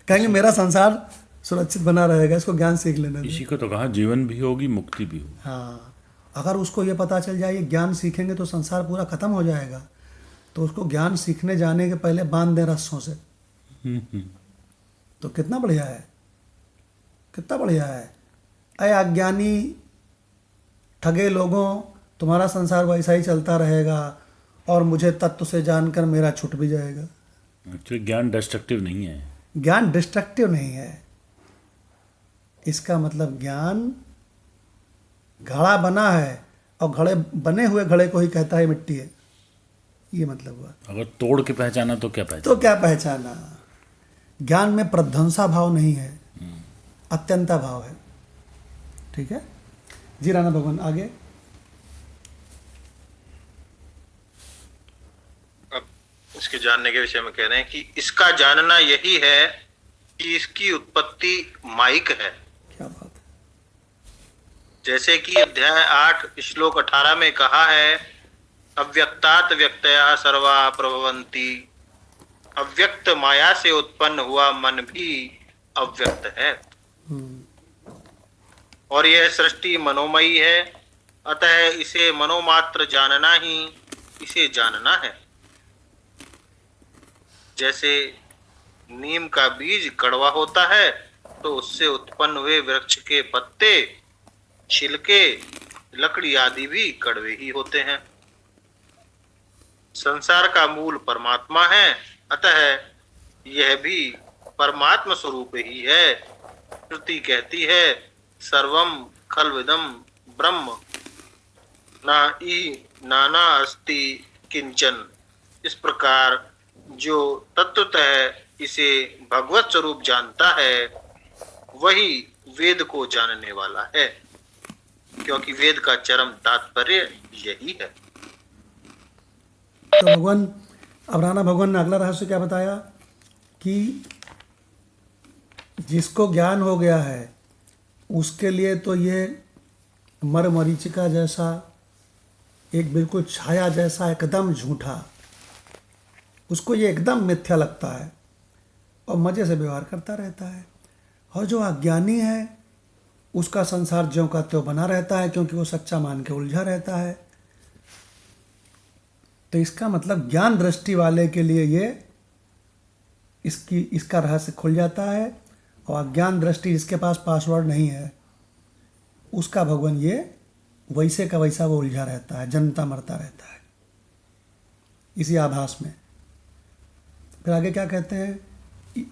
कहेंगे मेरा संसार सुरक्षित बना रहेगा, इसको ज्ञान सीख लेना। इसी को तो कहा जीवन भी होगी, मुक्ति भी होगी। हाँ, अगर उसको ये पता चल जाए ज्ञान सीखेंगे तो संसार पूरा खत्म हो जाएगा, तो उसको ज्ञान सीखने जाने के पहले बांध दें रस्सों से, तो कितना बढ़िया है, कितना बढ़िया है। अरे अज्ञानी ठगे लोगों, तुम्हारा संसार वैसा ही चलता रहेगा और मुझे तत्व से जानकर मेरा छूट भी जाएगा। एक्चुअली ज्ञान डिस्ट्रक्टिव नहीं है। ज्ञान डिस्ट्रक्टिव नहीं है, इसका मतलब ज्ञान घड़ा बना है और घड़े बने हुए घड़े को ही कहता है मिट्टी है, ये मतलब हुआ। अगर तोड़ के पहचाना तो क्या पहचाना? तो क्या पहचाना? ज्ञान में प्रध्वंसा भाव नहीं है, अत्यंता भाव है। ठीक है जी राणा भगवान आगे। अब इसके जानने के विषय में कह रहे हैं कि इसका जानना यही है कि इसकी उत्पत्ति माइक है। क्या बात है। जैसे कि अध्याय 8 श्लोक 18 में कहा है, अव्यक्तात् व्यक्तया सर्वा प्रभवन्ति। अव्यक्त माया से उत्पन्न हुआ मन भी अव्यक्त है और यह सृष्टि मनोमयी है, अतः इसे मनोमात्र जानना ही इसे जानना है। जैसे नीम का बीज कड़वा होता है तो उससे उत्पन्न हुए वृक्ष के पत्ते, छिलके लकड़ी आदि भी कड़वे ही होते हैं। संसार का मूल परमात्मा है, अतः यह भी परमात्मा स्वरूप ही है। श्रुति कहती है सर्वम खल्विदम ब्रह्म नाना अस्ति किंचन। इस प्रकार जो तत्वतः इसे भगवत स्वरूप जानता है वही वेद को जानने वाला है, क्योंकि वेद का चरम तात्पर्य यही है। तो अब राणा भगवान ने अगला रहस्य क्या बताया कि जिसको ज्ञान हो गया है उसके लिए तो ये मरीचिका जैसा, एक बिल्कुल छाया जैसा, एकदम झूठा, उसको ये एकदम मिथ्या लगता है और मज़े से व्यवहार करता रहता है। और जो अज्ञानी है उसका संसार ज्यों का त्यों बना रहता है, क्योंकि वो सच्चा मान के उलझा रहता है। तो इसका मतलब ज्ञान दृष्टि वाले के लिए ये इसका रहस्य खुल जाता है, और अज्ञान दृष्टि जिसके पास पासवर्ड नहीं है उसका भगवान ये वैसे का वैसा वो उलझा रहता है, जनता मरता रहता है इसी आभास में। फिर आगे क्या कहते हैं,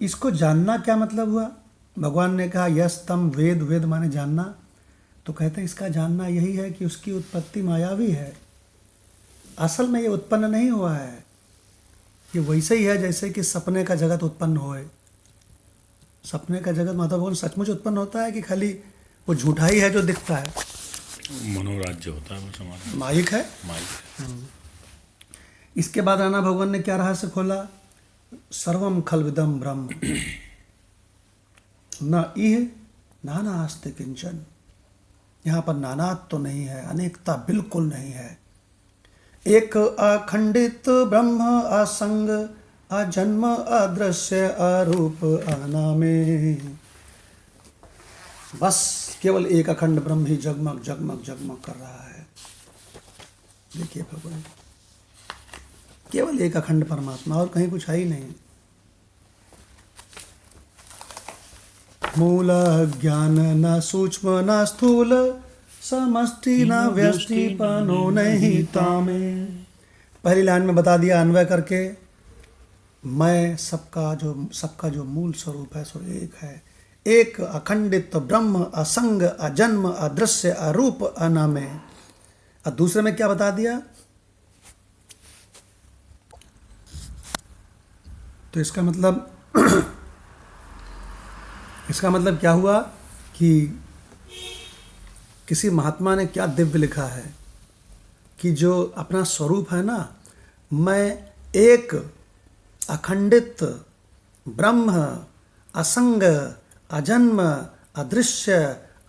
इसको जानना क्या मतलब हुआ? भगवान ने कहा यस तम वेद, वेद माने जानना, तो कहते हैं इसका जानना यही है कि उसकी उत्पत्ति मायावी है। असल में ये उत्पन्न नहीं हुआ है, ये वैसे ही है जैसे कि सपने का जगत उत्पन्न होए। सपने का जगत मतलब वो सचमुच उत्पन्न होता है कि खाली वो झूठा ही है जो दिखता है? मनोराज्य होता है वो समाज, माइक है, माइक। इसके बाद राणा भगवान ने क्या रहस्य खोला? सर्वम खल्विदम ब्रह्म न इह नानास्ति किंचन। यहाँ पर नानात तो नहीं है, अनेकता बिल्कुल नहीं है। एक अखंडित ब्रह्म असंग अजन्म अदृश्य अरूप अनामे। बस केवल एक अखंड ब्रह्म ही जगमग जगमग जगमग कर रहा है। देखिए भगवान, केवल एक अखंड परमात्मा, और कहीं कुछ है ही नहीं। मूल ज्ञान न सूक्ष्म न स्थूल समष्टि न व्यष्टि पनो नहीं तामे। पहली लाइन में बता दिया अन्वय करके, मैं सबका जो मूल स्वरूप है सो एक है। एक अखंडित ब्रह्म असंग अजन्म अदृश्य अरूप अनामे। और दूसरे में क्या बता दिया? तो इसका मतलब क्या हुआ कि किसी महात्मा ने क्या दिव्य लिखा है कि जो अपना स्वरूप है ना, मैं एक अखंडित ब्रह्म असंग अजन्म अदृश्य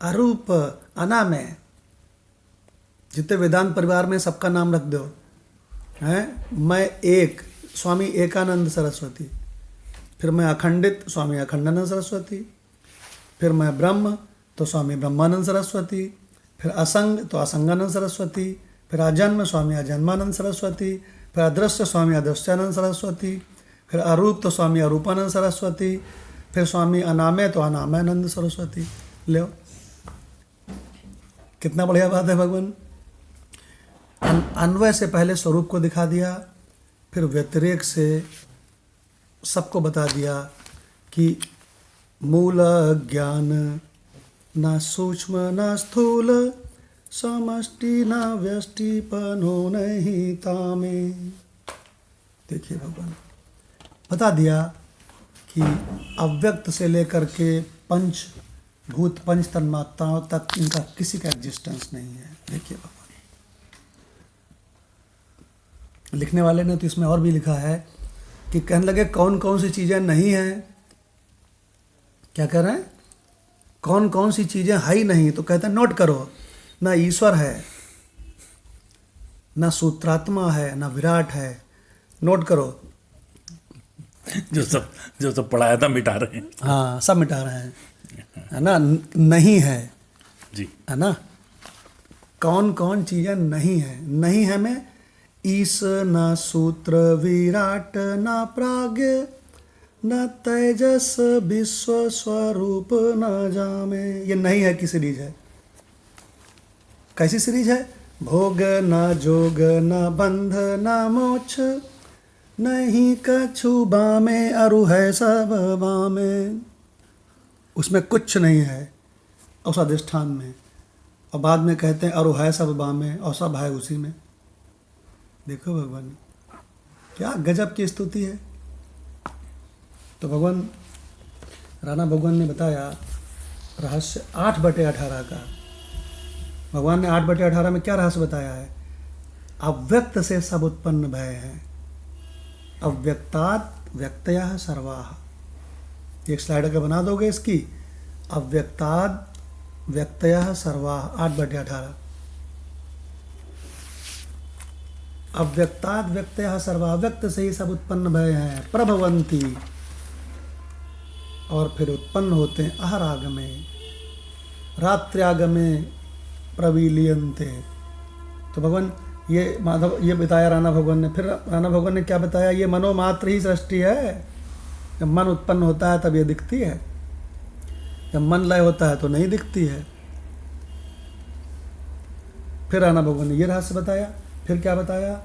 अरूप अनामय। जितने वेदांत परिवार में सबका नाम रख दो हैं। मैं एक, स्वामी एकानंद सरस्वती। फिर मैं अखंडित, स्वामी अखंडानंद सरस्वती। फिर मैं ब्रह्म, तो स्वामी ब्रह्मानंद सरस्वती। फिर असंग, तो असंगानंद सरस्वती। फिर अजन्म, स्वामी अजन्मानंद सरस्वती। फिर अदृश्य, स्वामी अदृश्यानंद सरस्वती। फिर अरूप, तो स्वामी अरूपानंद सरस्वती। फिर स्वामी अनामय, तो अनामयानंद सरस्वती। लो, कितना बढ़िया बात है भगवान। अन्वय से पहले स्वरूप को दिखा दिया, फिर व्यतिरेक से सबको बता दिया कि मूल ज्ञान न सूक्ष्म न स्थूल समष्टि न व्यष्टि पनो नहीं तामे। देखिए भगवान बता दिया कि अव्यक्त से लेकर के पंचभूत पंच तन्मात्राओं तक इनका किसी का एग्जिस्टेंस नहीं है। देखिए भगवान, लिखने वाले ने तो इसमें और भी लिखा है कि कहने लगे कौन कौन सी चीज़ें नहीं हैं। क्या कह रहे हैं? कौन कौन सी चीज़ें है ही नहीं। तो कहते हैं नोट करो, ना ईश्वर है, ना सूत्रात्मा है, ना विराट है। नोट करो। जो सब पढ़ाया था मिटा रहे हैं। हाँ, सब मिटा रहे हैं, है ना। नहीं है जी, है ना। कौन कौन चीज़ें नहीं है? नहीं है में ईश न सूत्र विराट न प्राज्ञ न तेजस विश्व स्वरूप न जामे। ये नहीं है की सीरीज है। कैसी सीरीज है? भोग न जोग न बंध न मोक्ष, नहीं कछु बामे अरु है सब बामे। उसमें कुछ नहीं है उस अधिष्ठान में, और बाद में कहते हैं अरु है सब बामे, और सब है उसी में। देखो भगवान क्या गजब की स्तुति है। तो भगवान राणा भगवान ने बताया रहस्य 8/18 का। भगवान ने 8/18 में क्या रहस्य बताया है? अव्यक्त से सब उत्पन्न भय हैं, अव्यक्तात् व्यक्तयः सर्वाः। एक स्लाइड अगर बना दोगे इसकी, अव्यक्तात् व्यक्तयः सर्वाः 8/18। अव्यक्तात् व्यक्तयः सर्वाः, व्यक्त से ही सब उत्पन्न भय हैं, प्रभवंती, और फिर उत्पन्न होते हैं अहरागमे, रात्र्यागमे प्रविलीयन्ते। तो भगवान ये माधव ये बताया राणा भगवान ने। फिर राणा भगवान ने क्या बताया? ये मनोमात्र ही सृष्टि है। जब मन उत्पन्न होता है तब ये दिखती है, जब मन लय होता है तो नहीं दिखती है। फिर राणा भगवान ने ये रहस्य बताया। फिर क्या बताया?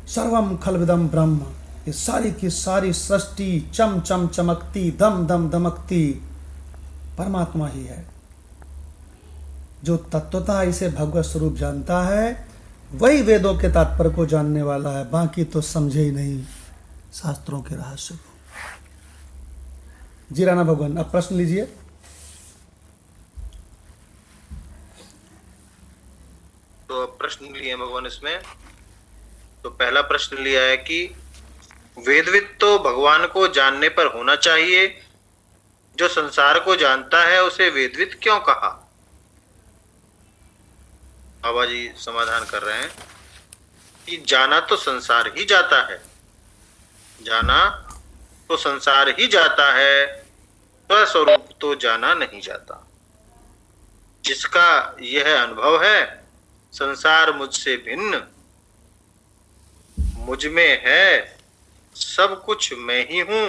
सर्वम खलविदम ब्रह्म, ये सारी की सारी सृष्टि चम चम चमकती, दम दम दमकती परमात्मा ही है। जो तत्वतः इसे भगवत स्वरूप जानता है वही वेदों के तात्पर्य को जानने वाला है, बाकी तो समझे ही नहीं शास्त्रों के रहस्य को। जी राणा भगवान, अब प्रश्न लीजिए। तो अब प्रश्न लिए भगवान इसमें। तो पहला प्रश्न लिया है कि वेदविद तो भगवान को जानने पर होना चाहिए, जो संसार को जानता है उसे वेदविद क्यों कहा? बाबा जी समाधान कर रहे हैं कि जाना तो संसार ही जाता है, जाना तो संसार ही जाता है, स्वस्वरूप तो जाना नहीं जाता। जिसका यह अनुभव है संसार मुझसे भिन्न, मुझ में है, सब कुछ मैं ही हूँ,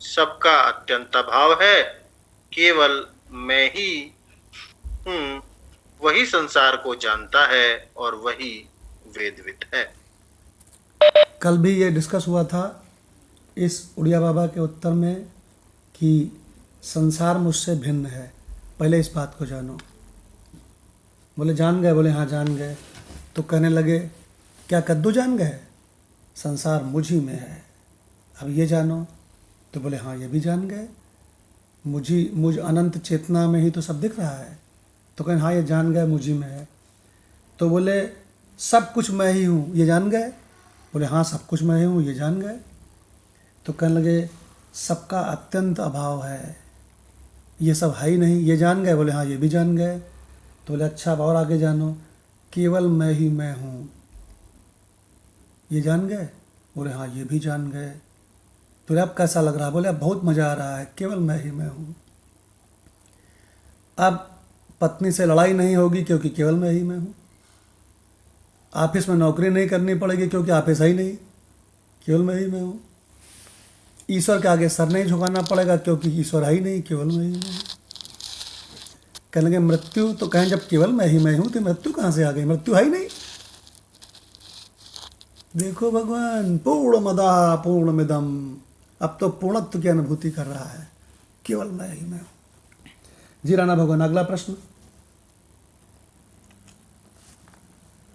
सबका अत्यंत अभाव है, केवल मैं ही हूँ, वही संसार को जानता है और वही वेदविद है। कल भी ये डिस्कस हुआ था इस उड़िया बाबा के उत्तर में कि संसार मुझसे भिन्न है। पहले इस बात को जानो। बोले जान गए? बोले हाँ जान गए। तो कहने लगे क्या कद्दू जान गए? संसार मुझ ही में है, अब ये जानो। तो बोले हाँ ये भी जान गए, मुझ अनंत चेतना में ही तो सब दिख रहा है। तो कहें हाँ ये जान गए मुझ ही में है। तो बोले सब कुछ मैं ही हूँ, ये जान गए? बोले हाँ सब कुछ मैं ही हूँ, ये जान गए। तो कहने लगे सबका अत्यंत अभाव है, ये सब है ही नहीं, ये जान गए? बोले हाँ ये भी जान गए। तो बोले अच्छा अब और आगे जानो, केवल मैं ही मैं हूँ, ये जान गए? बोले हाँ ये भी जान गए। तो अब कैसा लग रहा है? बोले अब बहुत मज़ा आ रहा है, केवल मैं ही मैं हूँ। अब पत्नी से लड़ाई नहीं होगी क्योंकि केवल मैं ही मैं हूँ। ऑफिस में नौकरी नहीं करनी पड़ेगी क्योंकि ऑफिस ही नहीं, केवल मैं ही मैं हूँ। ईश्वर के आगे सर नहीं झुकाना पड़ेगा क्योंकि ईश्वर है ही नहीं, केवल मैं ही मैं हूँ। कहने लगे मृत्यु, तो कहें जब केवल मैं ही मैं हूँ तो मृत्यु कहाँ से आ गई? मृत्यु है ही नहीं। देखो भगवान पूर्णमदः पूर्णमिदम्, अब तो पूर्णत्व की अनुभूति कर रहा है, केवल मैं ही मैं हूँ। जी राणा भगवान, अगला प्रश्न।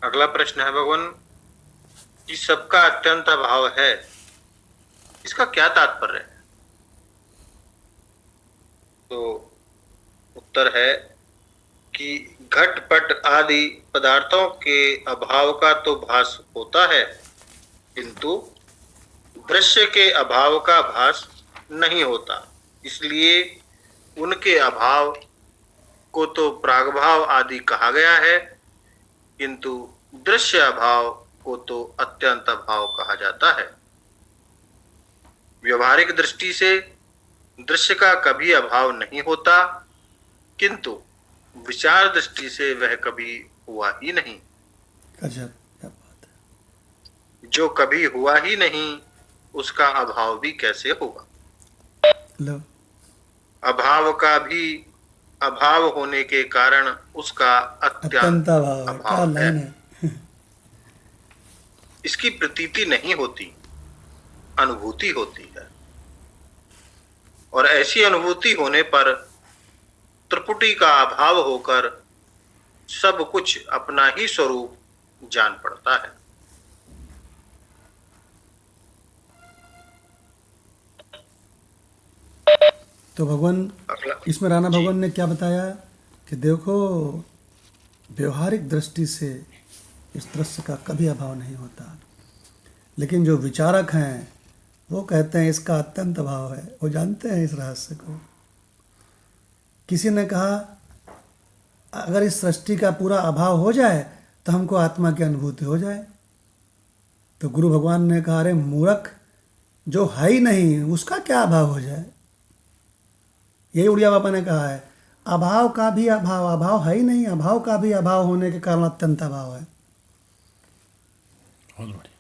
अगला प्रश्न है भगवान कि सबका अत्यंत अभाव है, इसका क्या तात्पर्य है? तो उत्तर है कि घट पट आदि पदार्थों के अभाव का तो भास होता है, किंतु दृश्य के अभाव का भास नहीं होता। इसलिए उनके अभाव को तो प्रागभाव आदि कहा गया है, किंतु दृश्य अभाव को तो अत्यंत अभाव कहा जाता है। व्यवहारिक दृष्टि से दृश्य का कभी अभाव नहीं होता, किंतु विचार दृष्टि से वह कभी हुआ ही नहीं। गजब, क्या बात है। जो कभी हुआ ही नहीं उसका अभाव भी कैसे होगा? लो, अभाव का भी अभाव होने के कारण उसका अत्यंत अत्यंत अभाव है। क्या अभाव है। लाइन है। इसकी प्रतीति नहीं होती, अनुभूति होती है। और ऐसी अनुभूति होने पर त्रिपुटी का अभाव होकर सब कुछ अपना ही स्वरूप जान पड़ता है। तो भगवान अगला इसमें राणा जी। भगवान ने क्या बताया कि देखो व्यवहारिक दृष्टि से इस दृश्य का कभी अभाव नहीं होता, लेकिन जो विचारक हैं वो कहते हैं इसका अत्यंत अभाव है। वो जानते हैं इस रहस्य को। किसी ने कहा अगर इस सृष्टि का पूरा अभाव हो जाए तो हमको आत्मा की अनुभूति हो जाए। तो गुरु भगवान ने कहा अरे मूर्ख, जो है ही नहीं उसका क्या अभाव हो जाए। यही उड़िया बाबा ने कहा है, अभाव का भी अभाव, अभाव है ही नहीं, अभाव का भी अभाव होने के कारण अत्यंत अभाव है। बहुत बढ़िया।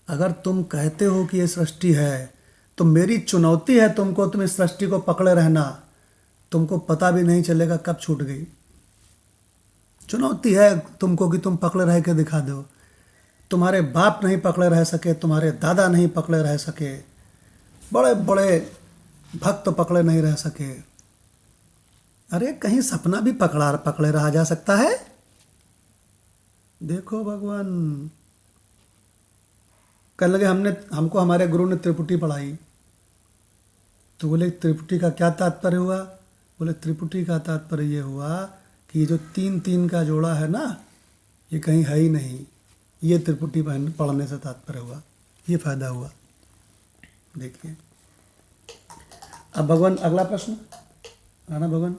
अगर तुम कहते हो कि ये सृष्टि है तो मेरी चुनौती है तुमको, तुम इस सृष्टि को पकड़े रहना, तुमको पता भी नहीं चलेगा कब छूट गई। चुनौती है तुमको कि तुम पकड़े रह के दिखा दो। तुम्हारे बाप नहीं पकड़े रह सके, तुम्हारे दादा नहीं पकड़े रह सके, बड़े बड़े भक्त पकड़े नहीं रह सके। अरे कहीं सपना भी पकड़े रहा जा सकता है। देखो भगवान कल लगे हमको हमारे गुरु ने त्रिपुटी पढ़ाई। तो बोले त्रिपुटी का क्या तात्पर्य हुआ? बोले त्रिपुटी का तात्पर्य ये हुआ कि ये जो 3-3 का जोड़ा है ना, ये कहीं है ही नहीं। ये त्रिपुटी पढ़ने से तात्पर्य हुआ, ये फायदा हुआ। देखिए अब भगवान अगला प्रश्न राणा भगवान।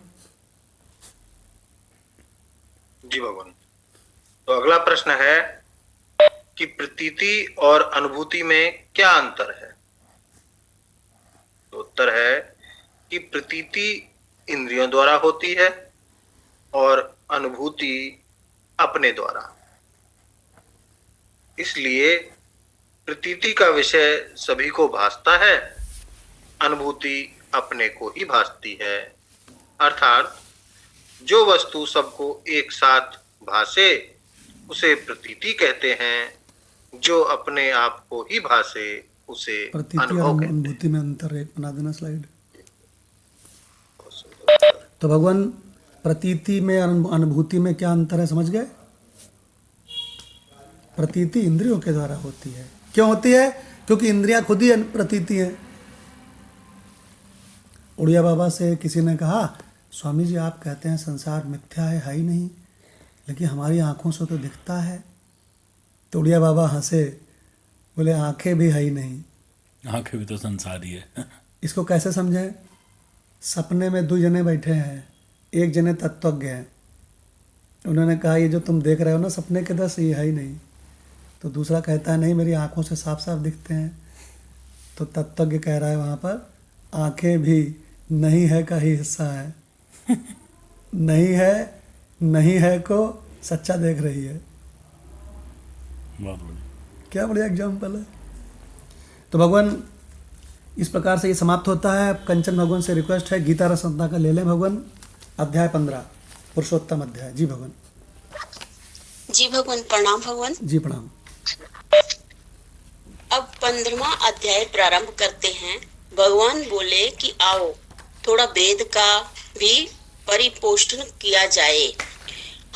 जी भगवान। तो अगला प्रश्न है कि प्रतीति और अनुभूति में क्या अंतर है? तो उत्तर है कि प्रतीति इंद्रियों द्वारा होती है और अनुभूति अपने द्वारा। इसलिए प्रतीति का विषय सभी को भासता है, अनुभूति अपने को ही भासती है। अर्थात जो वस्तु सबको एक साथ भासे उसे प्रतीति कहते हैं, जो अपने आप को ही भासे उसे प्रतीति और अनुभव कहते हैं। अनुभूति में अंतर एक बना देना स्लाइड। तो भगवान प्रतीति में अनुभूति में क्या अंतर है समझ गए? प्रतीति इंद्रियों के द्वारा होती है। क्यों होती है? क्योंकि इंद्रियां खुद ही प्रतीति है। उड़िया बाबा से किसी ने कहा स्वामी जी आप कहते हैं संसार मिथ्या है ही नहीं, लेकिन हमारी आंखों से तो दिखता है। तो उड़िया बाबा हंसे, बोले आंखें भी है ही नहीं। आंखें भी तो संसार ही है। इसको कैसे समझें? सपने में 2 जने बैठे हैं, एक जने तत्वज्ञ हैं। उन्होंने कहा ये जो तुम देख रहे हो ना सपने के दस, ये है ही नहीं। तो दूसरा कहता है नहीं मेरी आंखों से साफ साफ दिखते हैं। तो तत्वज्ञ कह रहा है वहाँ पर आंखें भी नहीं है का ही हिस्सा है। नहीं है को सच्चा देख रही है। बहुत बढ़िया। क्या बढ़िया एग्जाम्पल है। तो भगवान इस प्रकार से ये समाप्त होता है। कंचन भगवान से रिक्वेस्ट है गीता रसंता का ले लें भगवान, अध्याय 15 पुरुषोत्तम अध्याय। जी भगवान। जी भगवान प्रणाम भगवान। जी प्रणाम। अब 15वां अध्याय प्रारंभ करते हैं। भगवान बोले कि आओ थोड़ा वेद का भी परिपोषण किया जाए।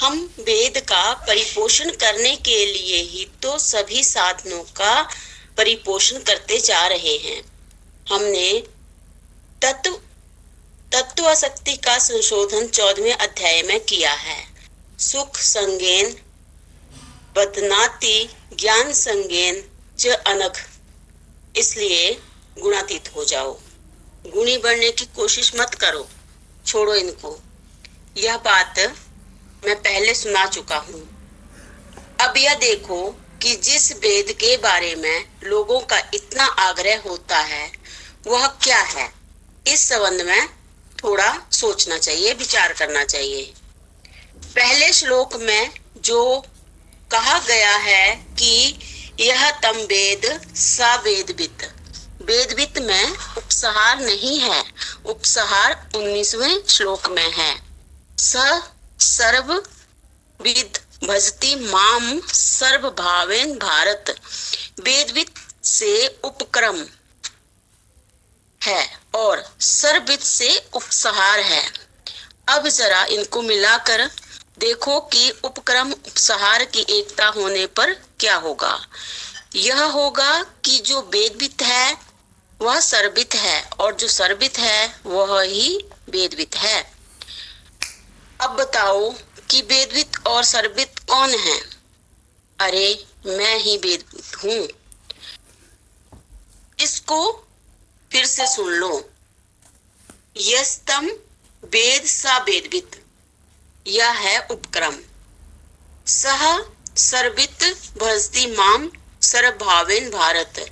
हम वेद का परिपोषण करने के लिए ही तो सभी साधनों का परिपोषण करते जा रहे हैं। हमने तत्व शक्ति का संशोधन 14वें अध्याय में किया है। सुख संगेन बदनाति ज्ञान संगेन च अनघ, इसलिए गुणातीत हो जाओ। गुणी बनने की कोशिश मत करो, छोड़ो इनको। यह बात मैं पहले सुना चुका हूँ। अब यह देखो कि जिस वेद के बारे में लोगों का इतना आग्रह होता है वह क्या है। इस संबंध में थोड़ा सोचना चाहिए, विचार करना चाहिए। पहले श्लोक में जो कहा गया है कि यह तम वेद सा वेदविद, वेदवित में उपसहार नहीं है। उपसहार 19वें श्लोक में है। स सर्वविद भजति माम सर्वभावेन भारत। वेदवित से उपक्रम है और सर्वविद से उपसहार है। अब जरा इनको मिलाकर देखो कि उपक्रम उपसहार की एकता होने पर क्या होगा। यह होगा कि जो वेदवित है वह सर्ववित है और जो सर्ववित है वह ही वेदवित है। अब बताओ कि वेदवित और सर्ववित कौन है? अरे मैं ही वेदवित हूँ। इसको फिर से सुन लो। यस्तम वेद सा वेदवित, यह है उपक्रम। सह सर्वित भजति माम सर्वभावेन भारत,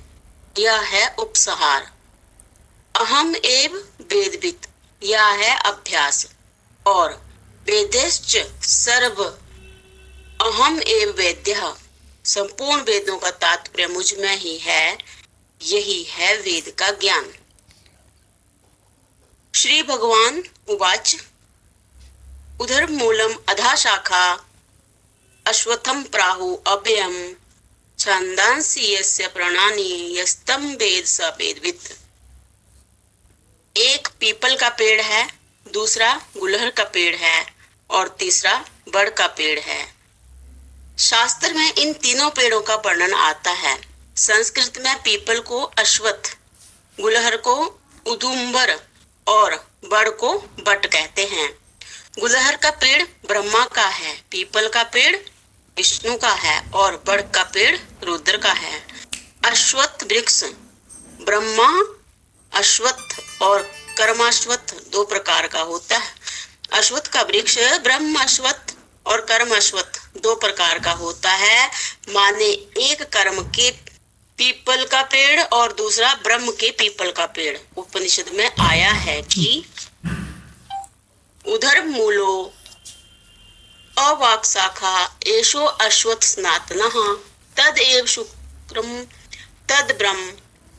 यह है उपसहार। अहम एव वेदवित, यह है अभ्यास। और वेदेश्च सर्व अहम एव वेद्यः, संपूर्ण वेदों का तात्पर्य मुझ में ही है। यही है वेद का ज्ञान। श्री भगवान उवाच उधर मूलम अधा शाखा अश्वत्थम प्राहु अभयम छंदांसि यस्य प्रणानि यस्तम वेद स वेदवित्। एक पीपल का पेड़ है, दूसरा गुलहर का पेड़ है और तीसरा बड़ का पेड़ है। शास्त्र में इन तीनों पेड़ों का वर्णन आता है। संस्कृत में पीपल को अश्वत्थ, गुलहर को उदुम्बर और बड़ को बट कहते हैं। गुलहर का पेड़ ब्रह्मा का है, पीपल का पेड़ विष्णु का है और बड़ का पेड़ रुद्र का है। अश्वत्थ वृक्ष ब्रह्मा अश्वत्थ और कर्माश्वत्थ दो प्रकार का होता है। अश्वत्थ का वृक्ष ब्रह्म अश्वत्थ और कर्म अश्वत्थ दो प्रकार का होता है। माने एक कर्म के पीपल का पेड़ और दूसरा ब्रह्म के पीपल का पेड़। उपनिषद में आया है कि उधर मूलो अवाक शाखा एषो अश्वत्थ स्नातनः तद एव शुक्रम तद ब्रह्म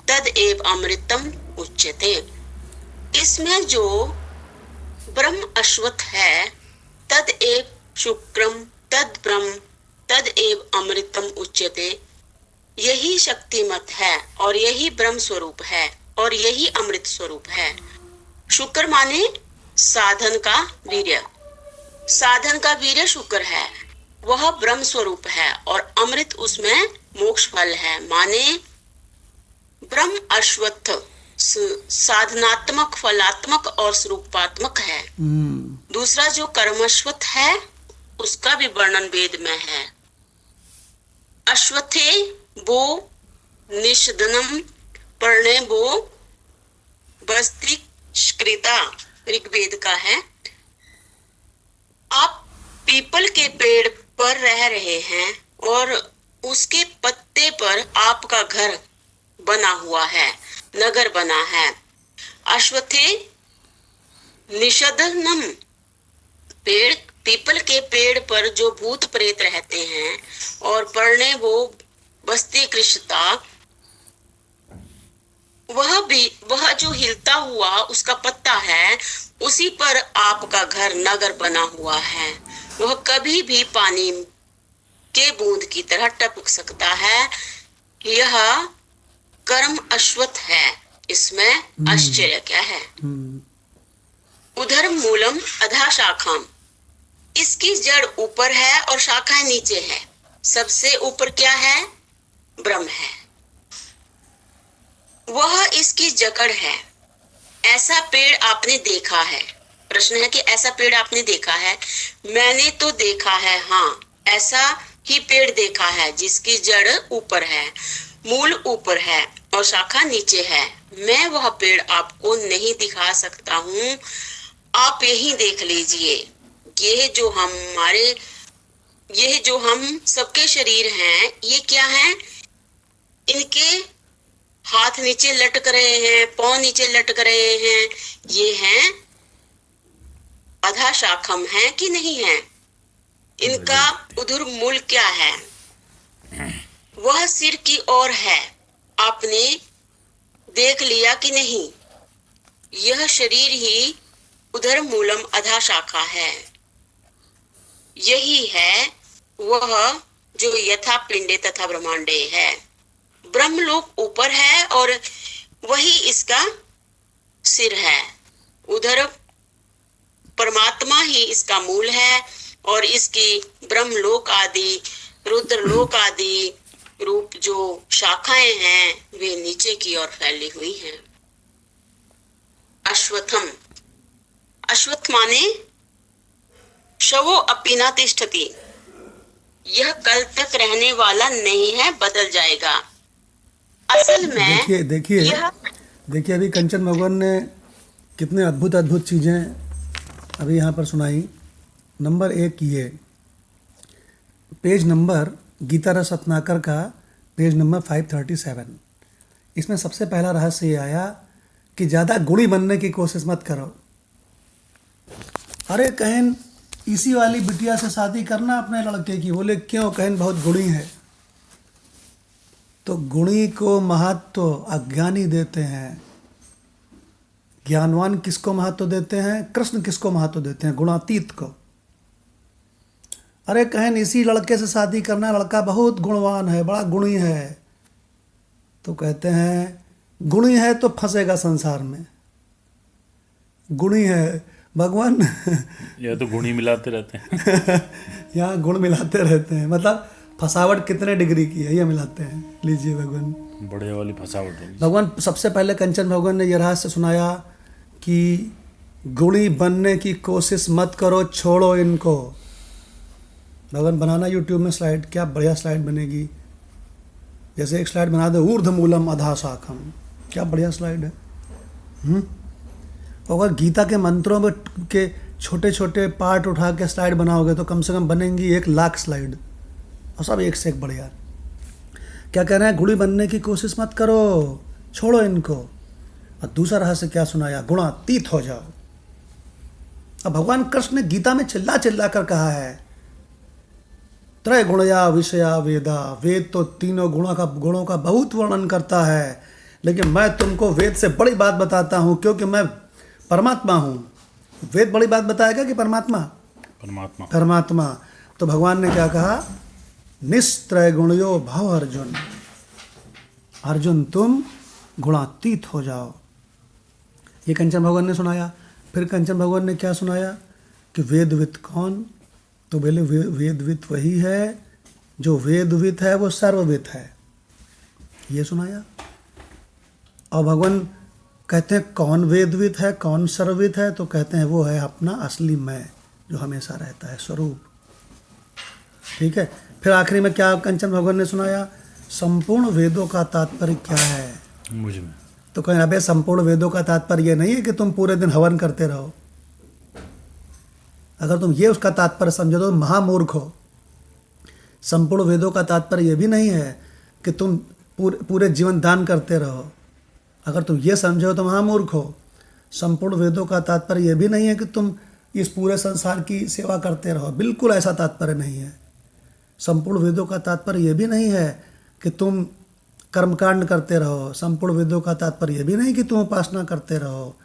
तद एव अमृतम उच्यते। इसमें जो ब्रह्म अश्वत्थ है तद एव शुक्रम तद ब्रह्म तद एव अमृतम उच्यते, यही शक्तिमत है और यही ब्रह्म स्वरूप है और यही अमृत स्वरूप है। शुक्र माने साधन का वीर्य, साधन का वीर्य शुक्र है, वह ब्रह्म स्वरूप है और अमृत उसमें मोक्ष फल है। माने ब्रह्म अश्वत्थ साधनात्मक, फलात्मक और स्वरूपात्मक है। दूसरा जो कर्मश्वत्थ है उसका भी वर्णन वेद में है। अश्वत्थे वो निषदनम पर्णे वो बस्तिष्कृता, ऋग्वेद का है। आप पीपल के पेड़ पर रह रहे हैं और उसके पत्ते पर आपका घर बना हुआ है, नगर बना है। अश्वत्थे निषदनम, पेड़ पीपल के पेड़ पर जो भूत प्रेत रहते हैं और पर्णे वो बस्ती कृष्णता, वह जो हिलता हुआ उसका पत्ता है, उसी पर आपका घर नगर बना हुआ है। वह कभी भी पानी के बूंद की तरह टपक सकता है। यह कर्म अश्वत्थ है, इसमें आश्चर्य क्या है। उधर मूलम अधा शाखाम, इसकी जड़ ऊपर है और शाखाएं नीचे है। सबसे ऊपर क्या है? ब्रह्म है, वह इसकी जकड़ है। ऐसा पेड़ आपने देखा है? प्रश्न है कि ऐसा पेड़ आपने देखा है? मैंने तो देखा है, हाँ ऐसा ही पेड़ देखा है जिसकी जड़ ऊपर है, मूल ऊपर है और शाखा नीचे है। मैं वह पेड़ आपको नहीं दिखा सकता हूँ, आप यही देख लीजिए। यह जो हम सबके शरीर हैं, ये क्या है? इनके हाथ नीचे लटक रहे हैं, पांव नीचे लटक रहे हैं, ये हैं अधा शाखम है कि नहीं है? इनका उधर मूल क्या है? वह सिर की ओर है। आपने देख लिया कि नहीं, यह शरीर ही उधर मूलम अधा शाखा है। यही है वह जो यथा पिंडे तथा ब्रह्मांडे है। ब्रह्मलोक ऊपर है और वही इसका सिर है। उधर परमात्मा ही इसका मूल है और इसकी ब्रह्मलोक आदि रुद्रलोक आदि रूप जो शाखाएं हैं वे नीचे की ओर फैली हुई हैं। अश्वत्थम, अश्वत्थ माने शवो अपि न तिष्ठति, यह कल तक रहने वाला नहीं है, बदल जाएगा। असल में देखिए अभी कंचन भगवान ने कितने अद्भुत अद्भुत चीज़ें अभी यहाँ पर सुनाई। नंबर 1 ये पेज नंबर गीता रस रत्नाकर का पेज नंबर 537, इसमें सबसे पहला रहस्य ये आया कि ज़्यादा गुणी बनने की कोशिश मत करो। अरे कहन इसी वाली बिटिया से शादी करना अपने लड़के की, बोले क्यों, कहन बहुत गुणी है। तो गुणी को महत्व अज्ञानी देते हैं, ज्ञानवान किसको महत्व देते हैं, कृष्ण किसको महत्व देते हैं, गुणातीत को। अरे कहन इसी लड़के से शादी करना, लड़का बहुत गुणवान है, बड़ा गुणी है। तो कहते हैं गुणी है तो फंसेगा संसार में, गुणी है भगवान यह तो गुण ही मिलाते रहते हैं यहाँ गुण मिलाते रहते हैं, मतलब फसावट कितने डिग्री की है ये मिलाते हैं। लीजिए भगवान, बड़े वाली फसावट होगी। भगवान सबसे पहले कंचन भगवान ने यह रहस्य सुनाया कि गुणी बनने की कोशिश मत करो, छोड़ो इनको। भगवान बनाना यूट्यूब में स्लाइड, क्या बढ़िया स्लाइड बनेगी। जैसे एक स्लाइड बना दो ऊर्ध्व मूलम अधा शाखम, क्या बढ़िया स्लाइड है। अगर गीता के मंत्रों में के छोटे छोटे पार्ट उठा के स्लाइड बनाओगे तो कम से कम बनेंगी 1,00,000 स्लाइड, और सब एक से एक बढ़िया। क्या कह रहे हैं, गुणी बनने की कोशिश मत करो, छोड़ो इनको। और दूसरा रहस्य क्या सुनाया, गुणातीत हो जाओ। अब भगवान कृष्ण ने गीता में चिल्ला चिल्ला कर कहा है, त्रय गुणया विषया वेदा, वेद तो तीनों गुणों का बहुत वर्णन करता है, लेकिन मैं तुमको वेद से बड़ी बात बताता हूँ, क्योंकि मैं परमात्मा हूँ। वेद बड़ी बात बताएगा कि परमात्मा? परमात्मा। परमात्मा। तो भगवान ने क्या कहा, निस्त्रय गुणयो भव अर्जुन, अर्जुन तुम गुणातीत हो जाओ। ये कंचन भगवान ने सुनाया। फिर कंचन भगवान ने क्या सुनाया कि वेदवित कौन, तो बोले वेदवित वही है, जो वेदवित है वो सर्ववित है, ये सुनाया। और भगवान कहते हैं कौन वेदवित है, कौन सर्ववित है, तो कहते हैं वो है अपना असली मैं, जो हमेशा रहता है, स्वरूप। ठीक है। फिर आखिरी में क्या कंचन भगवान ने सुनाया, संपूर्ण वेदों का तात्पर्य क्या है, मुझ में। तो कहें अबे संपूर्ण वेदों का तात्पर्य ये नहीं है कि तुम पूरे दिन हवन करते रहो। अगर तुम ये उसका तात्पर्य समझो तो महामूर्ख हो। संपूर्ण वेदों का तात्पर्य ये भी नहीं है कि तुम पूरे जीवन दान करते रहो। अगर तुम ये समझो तो महामूर्ख हो। संपूर्ण वेदों का तात्पर्य ये भी नहीं है कि तुम इस पूरे संसार की सेवा करते रहो, बिल्कुल ऐसा तात्पर्य नहीं है। संपूर्ण वेदों का तात्पर्य ये भी नहीं है कि तुम कर्मकांड करते रहो। संपूर्ण वेदों का तात्पर्य ये भी नहीं कि तुम उपासना करते रहो,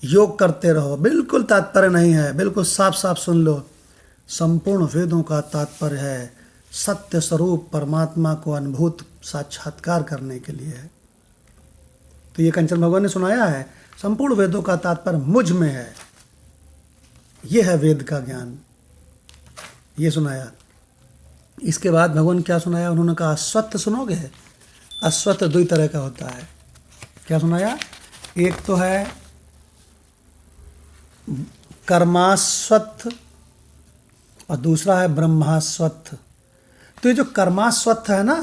योग करते रहो, बिल्कुल तात्पर्य नहीं है। बिल्कुल साफ साफ सुन लो, संपूर्ण वेदों का तात्पर्य है सत्य स्वरूप परमात्मा को अनुभूत साक्षात्कार करने के लिए है। तो ये कंचन भगवान ने सुनाया है, संपूर्ण वेदों का तात्पर्य मुझ में है, ये है वेद का ज्ञान, ये सुनाया। इसके बाद भगवान क्या सुनाया, उन्होंने कहा अश्वत्थ सुनोगे। अश्वत्थ 2 तरह का होता है। क्या सुनाया, एक तो है कर्माश्वत्थ और दूसरा है ब्रह्माश्वत्थ। तो ये जो कर्माश्वत्थ है ना,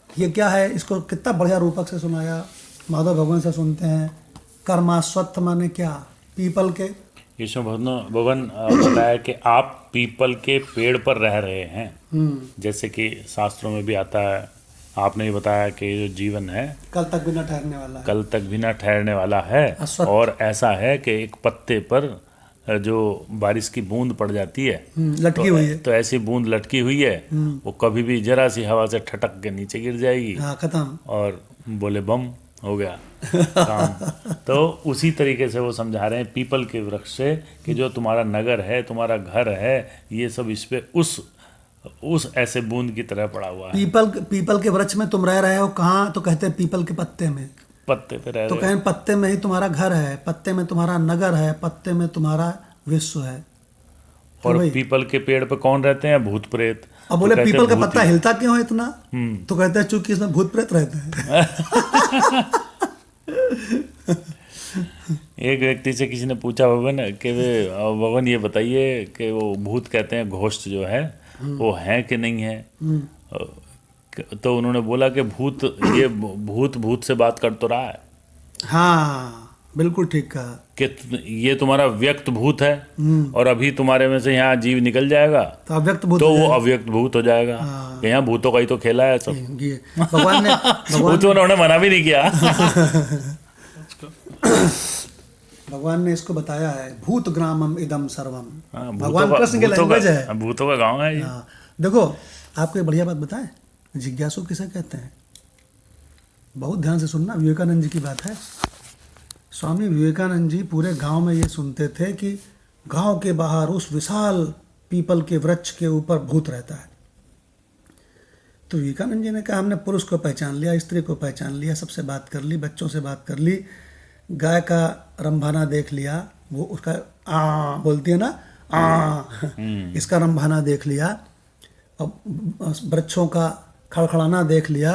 ये क्या है, इसको कितना बढ़िया रूपक से सुनाया, माधव भगवान से सुनते हैं। कर्माश्वत्थ माने क्या, पीपल के, कृष्ण भगवान बताया कि आप पीपल के पेड़ पर रह रहे हैं, जैसे कि शास्त्रों में भी आता है। आपने भी बताया कि जो जीवन है कल तक भी न ठहरने वाला है, कल तक भी ना ठहरने वाला है। और ऐसा है कि एक पत्ते पर जो बारिश की बूंद पड़ जाती है, लटकी हुई है, तो ऐसी बूंद लटकी हुई है, वो कभी भी जरा सी हवा से ठटक के नीचे गिर जाएगी, हाँ खत्म, और बोले बम हो गया काम। तो उसी तरीके से वो समझा रहे हैं पीपल के वृक्ष से कि जो तुम्हारा नगर है, तुम्हारा घर है, ये सब इस पे उस ऐसे बूंद की तरह पड़ा हुआ है। पीपल के वृक्ष में तुम रह रहे हो कहाँ? तो कहते हैं पीपल के पत्ते में। पत्ते पे रह तो रहे कहें पत्ते में ही तुम्हारा घर है, पत्ते में तुम्हारा नगर है, पत्ते में तुम्हारा विश्व है। तो और भाई, पीपल के पेड़ पे कौन रहते हैं? भूत प्रेत। अब बोले तो कहते पीपल का भूत पत्ता ही। हिलता क्यों है इतना? तो कहते हैं चूंकि इसमें भूत प्रेत रहते हैं। एक व्यक्ति से किसी ने पूछा भवन कि वे भवन ये बताइए कि वो भूत कहते हैं घोस्ट जो है वो है कि नहीं है? तो उन्होंने बोला कि भूत से बात कर तो रहा है हाँ, बिल्कुल ठीक कहा कि ये तुम्हारा व्यक्त भूत है और अभी तुम्हारे में से यहाँ जीव निकल जाएगा तो अव्यक्त भूत तो हो वो जाए। अव्यक्त भूत हो जाएगा। कि यहाँ भूतों का ही तो खेला है सब। ये भगवान ने वो तो उन्होंने मना भी नहीं किया। भगवान ने इसको बताया है, भूत ग्रामम इदम सर्वम। हाँ, भगवान कृष्ण की लैंग्वेज है। भूतों का गांव है ये। हाँ, देखो आपको एक बढ़िया बात बताएं, जिज्ञासु किसे कहते हैं? बहुत ध्यान से सुनना, विवेकानंद जी की बात है। स्वामी विवेकानंद जी पूरे गांव में ये सुनते थे कि गांव के बाहर उस विशाल पीपल के वृक्ष के ऊपर भूत रहता है। तो विवेकानंद जी ने कहा हमने पुरुष को पहचान लिया, स्त्री को पहचान लिया, सबसे बात कर ली, बच्चों से बात कर ली, गाय का रंभाना देख लिया, वो उसका आ बोलती है ना, आ इसका रंभाना देख लिया, और वृक्षों का खड़खड़ाना देख लिया,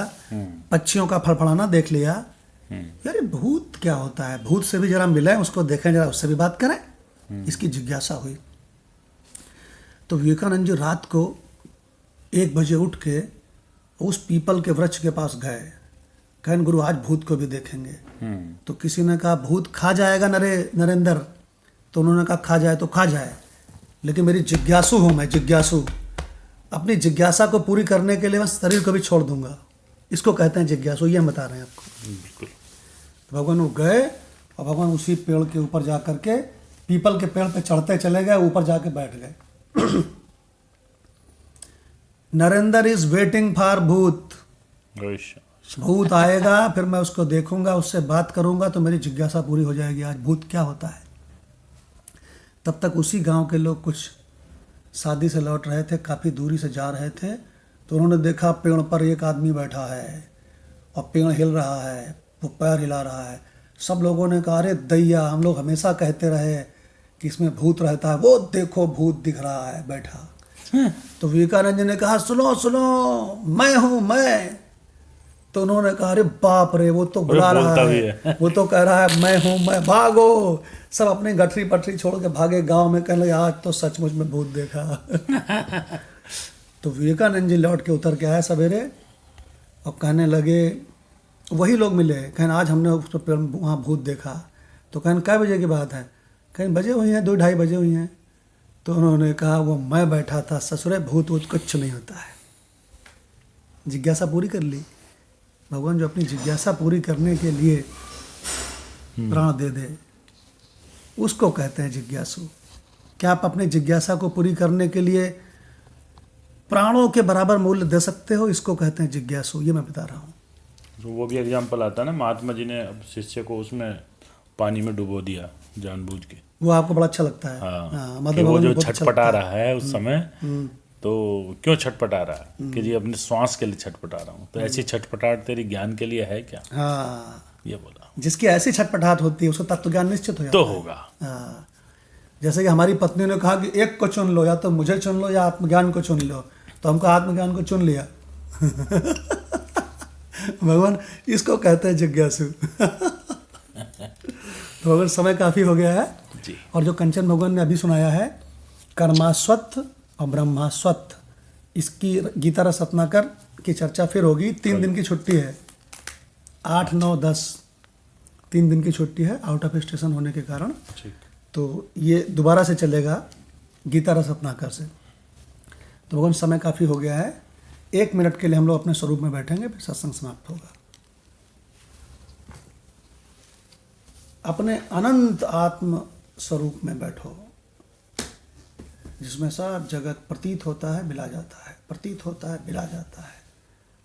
पक्षियों का फड़फड़ाना देख लिया। यार भूत क्या होता है? भूत से भी जरा मिलें, उसको देखें, जरा उससे भी बात करें। इसकी जिज्ञासा हुई। तो विवेकानंद जी रात को 1 बजे उठ के उस पीपल के वृक्ष के पास गए, कहें गुरु आज भूत को भी देखेंगे। तो किसी ने कहा भूत खा जाएगा नरेंद्र। तो उन्होंने कहा खा जाए तो खा जाए, लेकिन मेरी जिज्ञासु हूँ मैं, जिज्ञासु। अपनी जिज्ञासा को पूरी करने के लिए मैं शरीर को भी छोड़ दूंगा। इसको कहते हैं जिज्ञासु, ये हम बता रहे हैं आपको। बिल्कुल। तो भगवान वो गए और भगवान उसी पेड़ के ऊपर जा करके, पीपल के पेड़ पे चढ़ते चले गए, ऊपर जाके बैठ गए। नरेंद्र इज वेटिंग फॉर भूत। भूत आएगा, फिर मैं उसको देखूंगा, उससे बात करूंगा, तो मेरी जिज्ञासा पूरी हो जाएगी आज भूत क्या होता है। तब तक उसी गांव के लोग कुछ शादी से लौट रहे थे, काफ़ी दूरी से जा रहे थे। तो उन्होंने देखा पेड़ पर एक आदमी बैठा है और पेड़ हिल रहा है, वो पैर हिला रहा है। सब लोगों ने कहा अरे दैया, हम लोग हमेशा कहते रहे कि इसमें भूत रहता है, वो देखो भूत दिख रहा है बैठा। तो विवेकानंद जी ने कहा सुनो सुनो, मैं हूँ मैं। तो उन्होंने कहा अरे बाप रे, वो तो बुला रहा है, वो तो कह रहा है मैं हूँ मैं, भागो। सब अपनी गठरी पटरी छोड़ के भागे गांव में, कहने लगे आज तो सचमुच में भूत देखा। तो विवेकानंद जी लौट के उतर के आए सवेरे और कहने लगे, वही लोग मिले, कहने आज हमने उस पेड़ वहाँ भूत देखा। तो कहने कै बजे की बात है? कहने बजे हुई हैं, 2-2:30 बजे हुई हैं। तो उन्होंने कहा वो मैं बैठा था, ससुरे भूत वूत कुछ नहीं होता है। जिज्ञासा पूरी कर ली। भगवान जो अपनी जिज्ञासा पूरी करने के लिए प्राण दे दे, उसको कहते हैं जिज्ञासु। क्या आप अपनी जिज्ञासा को पूरी करने के लिए प्राणों के बराबर मूल्य दे सकते हो? इसको कहते हैं जिज्ञासु। ये मैं बता रहा हूँ। तो वो भी एग्जाम्पल आता है ना, महात्मा जी ने शिष्य को उसमें पानी में डुबो दिया जानबूझ के। वो आपको बड़ा अच्छा लगता है? हाँ, मतलब कि वो जो बहुत अच्छा छटपटा लगता रहा है उस समय, तो क्यों छटपटा रहा है? कि जी अपने श्वास के लिए छटपटा रहा हूँ। तो ऐसी छटपटाहट तेरी ज्ञान के लिए है क्या? हाँ, ये बोला। जिसकी ऐसी छटपटाहट होती है उसको तत्व ज्ञान निश्चित हो जाता तो है। होगा। हाँ, जैसे कि हमारी पत्नी ने कहा कि एक को चुन लो, या तो मुझे चुन लो या आत्मज्ञान को चुन लो, तो हमको आत्मज्ञान को चुन लिया। भगवान इसको कहते हैं जिज्ञासु। तो भगवान समय काफ़ी हो गया है जी। और जो कंचन भगवान ने अभी सुनाया है कर्मास्वत्थ और ब्रह्मास्वत्थ, इसकी गीता रस रत्नाकर की चर्चा फिर होगी। 3 दिन की छुट्टी है, 8, 9, 10 3 दिन की छुट्टी है आउट ऑफ स्टेशन होने के कारण। तो ये दोबारा से चलेगा गीता रस रत्नाकर से। तो भगवान समय काफ़ी हो गया है, 1 मिनट के लिए हम लोग अपने स्वरूप में बैठेंगे, फिर सत्संग समाप्त होगा। अपने अनंत आत्म स्वरूप में बैठो, जिसमें सब जगत प्रतीत होता है मिला जाता है, प्रतीत होता है मिला जाता है,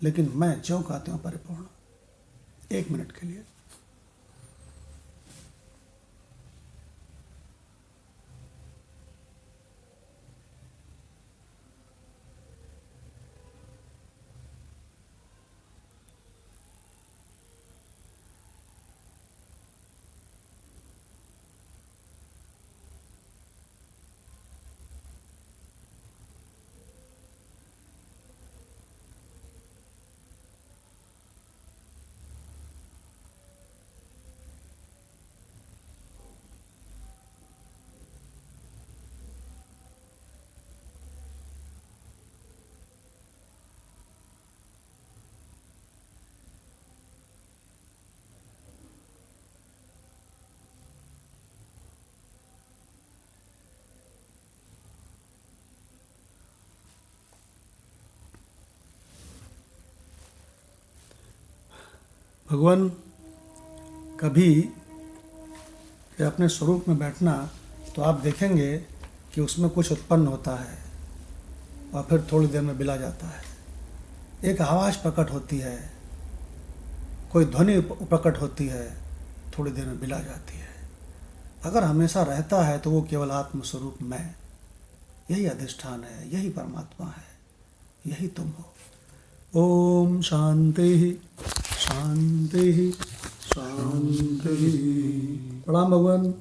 लेकिन मैं ज्यों का त्यों परिपूर्ण। 1 मिनट के लिए भगवान कभी कि अपने स्वरूप में बैठना तो आप देखेंगे कि उसमें कुछ उत्पन्न होता है और फिर थोड़ी देर में बिला जाता है। एक आवाज़ प्रकट होती है, कोई ध्वनि प्रकट होती है, थोड़ी देर में बिला जाती है। अगर हमेशा रहता है तो वो केवल आत्मस्वरूप में, यही अधिष्ठान है, यही परमात्मा है, यही तुम हो। ओम शांति शांति शांति। प्रणाम भगवान।